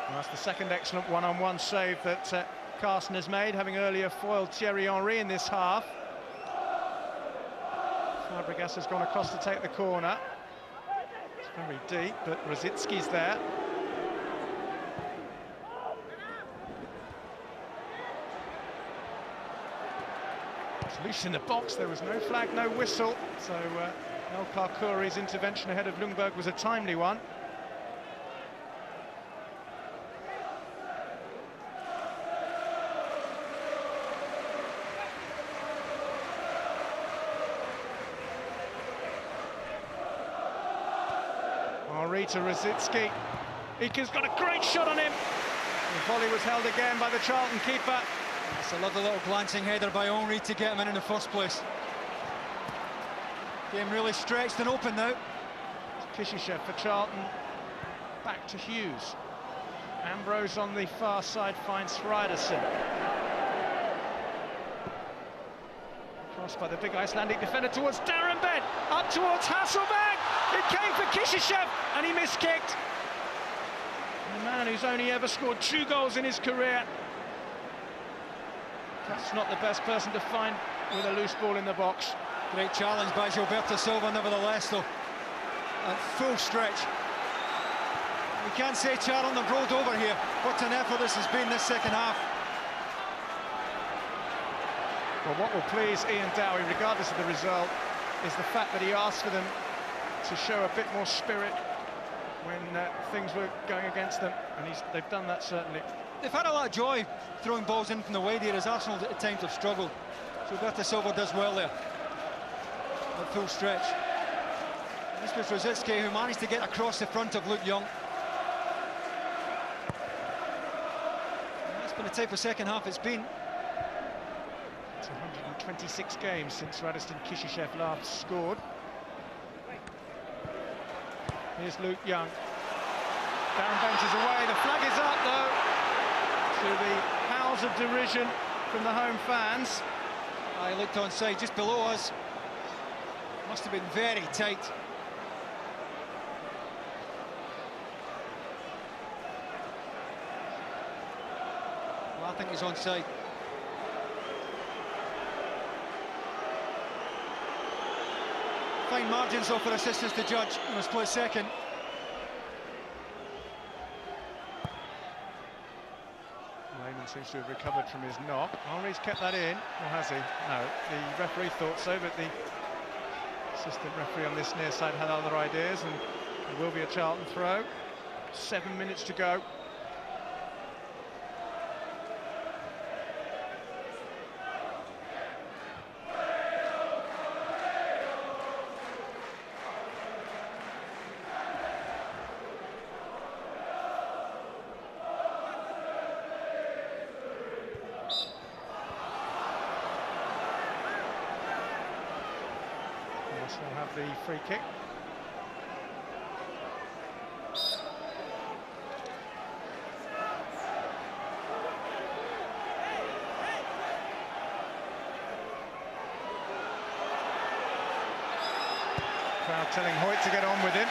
Well, that's the second excellent one-on-one save that Carson has made, having earlier foiled Thierry Henry in this half. Fabregas has gone across to take the corner. It's very deep, but Rosicky's there. It's loose in the box. There was no flag, no whistle. So El Parkouri's intervention ahead of Ljungberg was a timely one. Henry to Rosicky. Ika's got a great shot on him. The volley was held again by the Charlton keeper. It's a lovely little glancing header by Henry to get him in the first place. Game really stretched and open now. Kishishev for Charlton. Back to Hughes. Ambrose on the far side finds Hreidarsson. Crossed by the big Icelandic defender towards Darren Bent. Up towards Hasselbaink. It came for Kishishev and he miskicked. The man who's only ever scored 2 goals in his career. That's not the best person to find with a loose ball in the box. Great challenge by Gilberto Silva, nevertheless, though. At full stretch. We can't say Charlton have rolled over here. What an effort this has been this second half. Well, what will please Ian Dowie, regardless of the result, is the fact that he asked for them to show a bit more spirit when things were going against them, and they've done that, certainly. They've had a lot of joy throwing balls in from the wide here, as Arsenal at times have struggled. Gilberto Silva does well there. At full stretch. This was Rosicky, who managed to get across the front of Luke Young. That's been the type of second half it's been. It's 126 games since Radostin Kishishev last scored. Here's Luke Young. Darren Bent is away, the flag is up though, to the howls of derision from the home fans. I looked onside just below us. Must have been very tight. Well, I think he's onside. Fine margins though for assistants to judge in a split second. Lehmann seems to have recovered from his knock. Henry's kept that in, or has he? No, the referee thought so, but the assistant referee on this near side had other ideas, and there will be a Charlton throw. 7 minutes to go. Arsenal have the free kick. telling Hoyt to get on with him.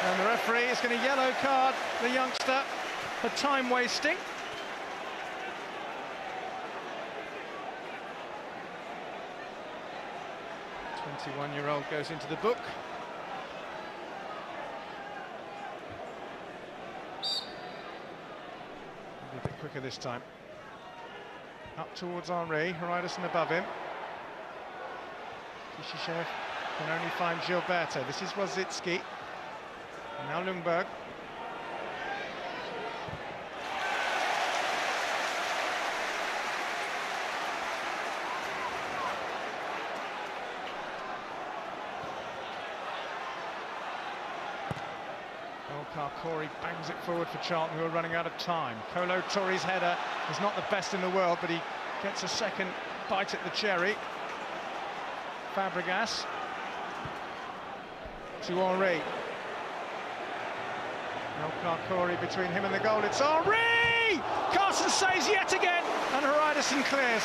And the referee is going to yellow card the youngster for time wasting. 21-year-old goes into the book. Maybe a bit quicker this time. Up towards Henry, Hreidarsson above him. Kishishev can only find Gilberto. This is Rosicki. Now Ljungberg. Corey bangs it forward for Charlton, who are running out of time. Kolo Touré's header is not the best in the world, but he gets a second bite at the cherry. Fabregas to Henry. Elkar Corey between him and the goal. It's Henry! Carson saves yet again, and Hreidarsson clears.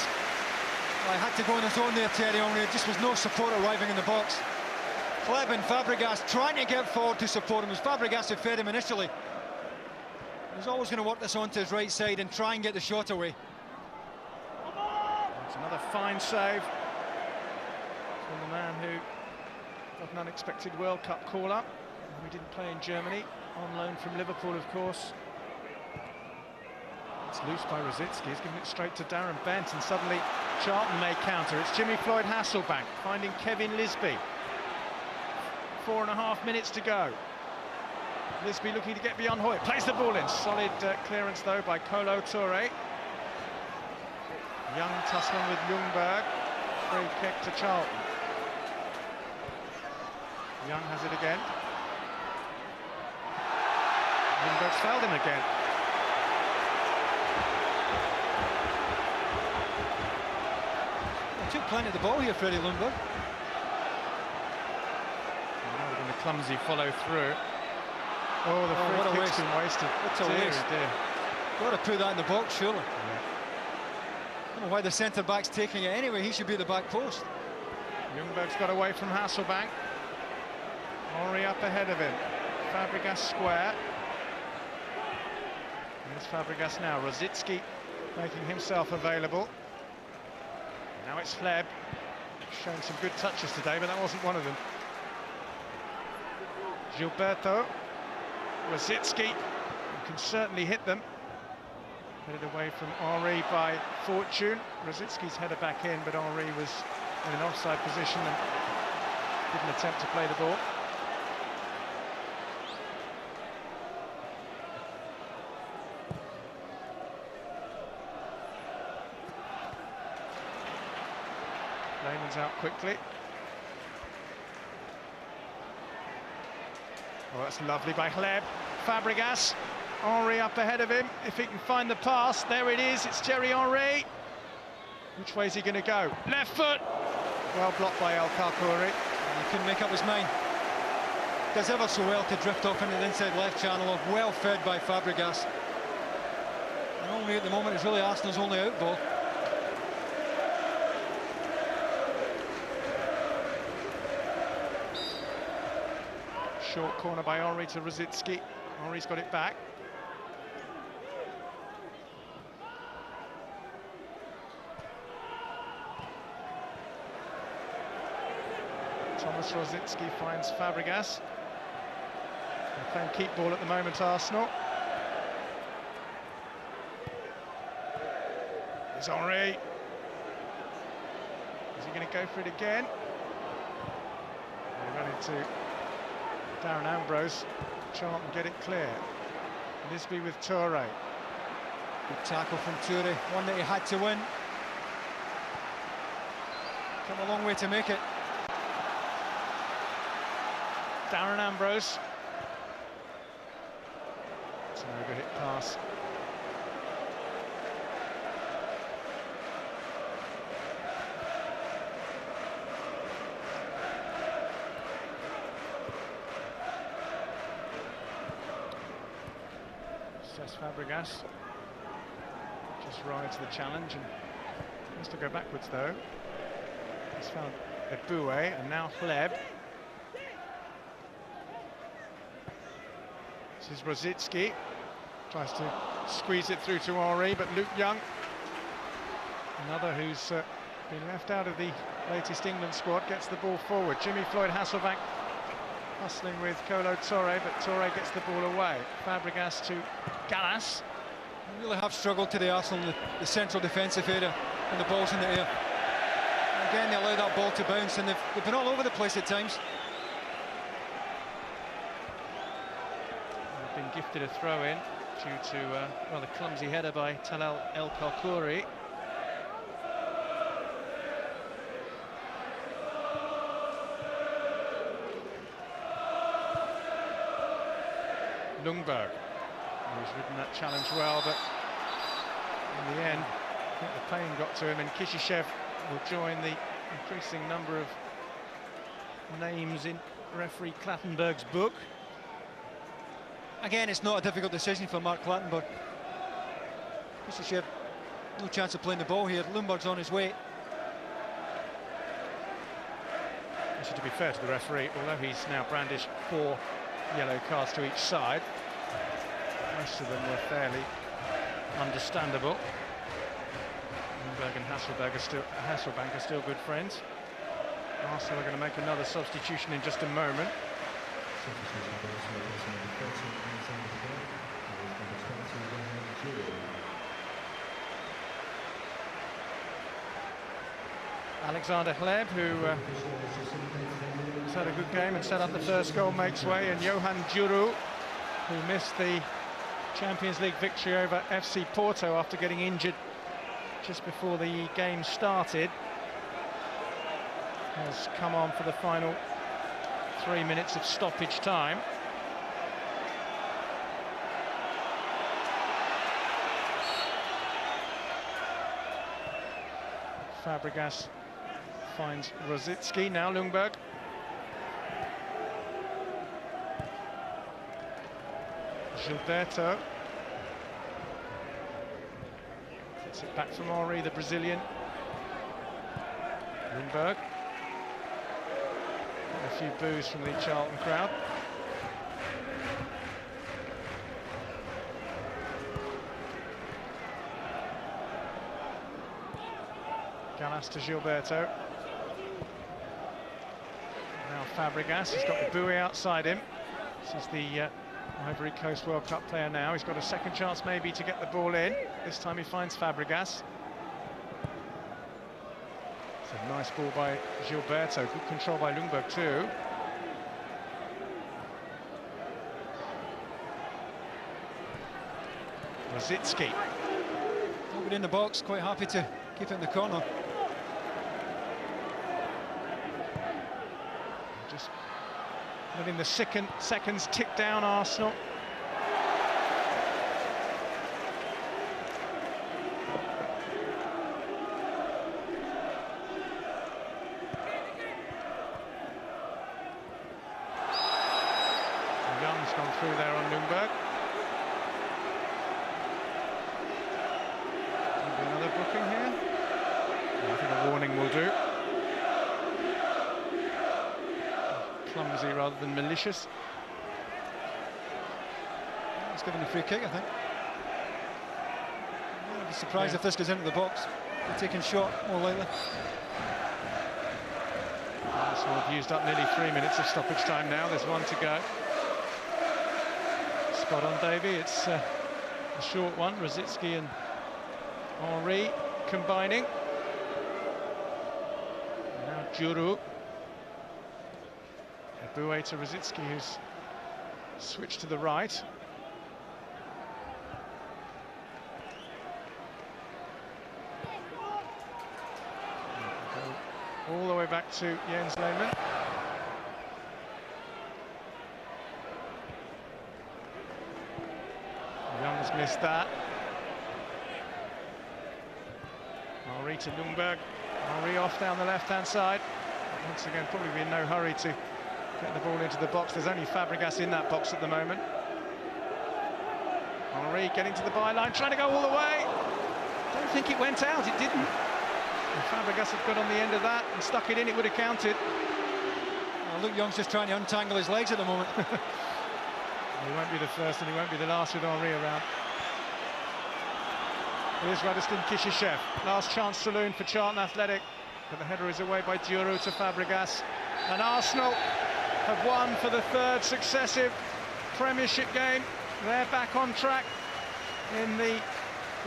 Well, I had to go on his own there, Terry Henry. There just was no support arriving in the box. Hleb and Fabregas trying to get forward to support him. It was Fabregas who fed him initially. He's always going to work this onto his right side and try and get the shot away. It's another fine save from the man who got an unexpected World Cup call-up. We didn't play in Germany, on loan from Liverpool, of course. It's loose by Rosicki. He's giving it straight to Darren Bent, and suddenly Charlton may counter. It's Jimmy Floyd Hasselbaink finding Kevin Lisbie. 4.5 minutes to go. Lisbie looking to get beyond Hoyt. Plays the ball in. Solid clearance, though, by Kolo Touré. Young tussling with Ljungberg. Free kick to Charlton. Young has it again. Ljungberg's fouled him again. Well, took plenty of the ball here, Freddie Ljungberg. Clumsy follow through. Oh, the free kick's been wasted. It's a waste. Got to put that in the box, surely. Yeah. I don't know why the centre-back's taking it anyway. He should be the back post. Ljungberg's got away from Hasselbaink. Henry up ahead of him. Fabregas square. Here's Fabregas now. Rosicki making himself available. Now it's Hleb. Shown some good touches today, but that wasn't one of them. Gilberto, Rosicki, can certainly hit them. Headed away from Henry by Fortune. Rosicki's header back in, but Henry was in an offside position and didn't attempt to play the ball. Lehmann's out quickly. Oh, that's lovely by Hleb. Fabregas. Henry up ahead of him. If he can find the pass, there it is. It's Thierry Henry. Which way is he going to go? Left foot. Well blocked by Elkar Corey. He couldn't make up his mind. Does ever so well to drift off into the inside left channel. Well fed by Fabregas. And Henry at the moment is really Arsenal's only out ball. Short corner by Henry to Rosicki. Henry's got it back. Thomas Rosicki finds Fabregas. They're playing keep ball at the moment, Arsenal. There's Henry. Is he going to go for it again? They run into Darren Ambrose. Charlton get it clear. Lisbie with Touré. Good tackle from Touré, one that he had to win. Come a long way to make it. Darren Ambrose. It's an over-hit pass. Fabregas just rides the challenge and has to go backwards though. He's found Eboue and now Hleb. This is Rositzky. Tries to squeeze it through to Henry, but Luke Young, another who's been left out of the latest England squad, gets the ball forward. Jimmy Floyd Hasselbaink hustling with Kolo Touré, but Touré gets the ball away. Fabregas to Gallas. They really have struggled today, Arsenal, the central defensive area, and the ball's in the air. Again, they allow that ball to bounce, and they've been all over the place at times. They've been gifted a throw-in due to a rather clumsy header by Talal El Kalkouri. Ljungberg, who's ridden that challenge well, but in the end, I think the pain got to him, and Kishishev will join the increasing number of names in referee Clattenburg's book. Again, it's not a difficult decision for Mark Clattenburg. Kishishev, no chance of playing the ball here. Ljungberg's on his way. Actually, to be fair to the referee, although he's now brandished 4 yellow cards to each side, most of them were fairly understandable. Ljungberg and Hasselbaink are still good friends. Arsenal are going to make another substitution in just a moment. Alexander Hleb, who has had a good game and set up the first goal, makes way, and Johan Djuru, who missed the Champions League victory over FC Porto after getting injured just before the game started, has come on for the final 3 minutes of stoppage time. Fabregas finds Rositzky, now Ljungberg. Gilberto. Gets it back from Henry, the Brazilian. Ljungberg. A few boos from the Charlton crowd. Gallas to Gilberto. Now Fabregas has got Eboue outside him. This is the Ivory Coast World Cup player now. He's got a second chance maybe to get the ball in. This time he finds Fabregas. It's a nice ball by Gilberto. Good control by Ljungberg too. Rositzky. Nobody in the box, quite happy to keep it in the corner. Just letting the seconds tick down, Arsenal. Young's gone through there on Ljungberg. Maybe another booking here. I think a warning will do. Clumsy rather than malicious. He's given a free kick, I think. I'd be surprised if this goes into the box. They're taking shot more likely. Arsenal have used up nearly 3 minutes of stoppage time now. There's one to go. Spot on, Davey. It's a short one. Rositzky and Henry combining. Now Djuru. Eboue to Rositzky, who's switched to the right. All the way back to Jens Lehmann. Young's missed that. Henry to Ljungberg. Henry off down the left-hand side. Once again, probably in no hurry to get the ball into the box. There's only Fabregas in that box at the moment. Henry getting to the byline, trying to go all the way. Don't think it went out, it didn't. If Fabregas had got on the end of that and stuck it in, it would have counted. Luke Young's just trying to untangle his legs at the moment. He won't be the first and he won't be the last with Henri around. Here's Radostin Kishishev. Last chance saloon for Charlton Athletic, but the header is away by Diuro to Fabregas. And Arsenal have won for the third successive Premiership game. They're back on track in the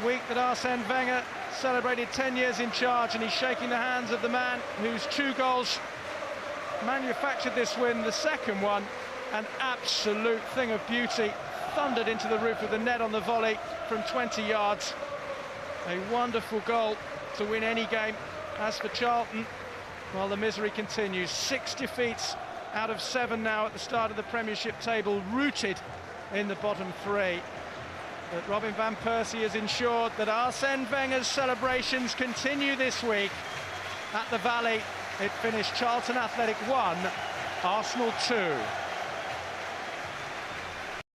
week that Arsene Wenger celebrated 10 years in charge, and he's shaking the hands of the man whose 2 goals manufactured this win. The second one, an absolute thing of beauty, thundered into the roof of the net on the volley from 20 yards. A wonderful goal to win any game. As for Charlton, well, the misery continues. 6 defeats out of 7 now at the start of the Premiership table, rooted in the bottom 3. But Robin van Persie has ensured that Arsene Wenger's celebrations continue this week. At the Valley, it finished Charlton Athletic 1, Arsenal 2.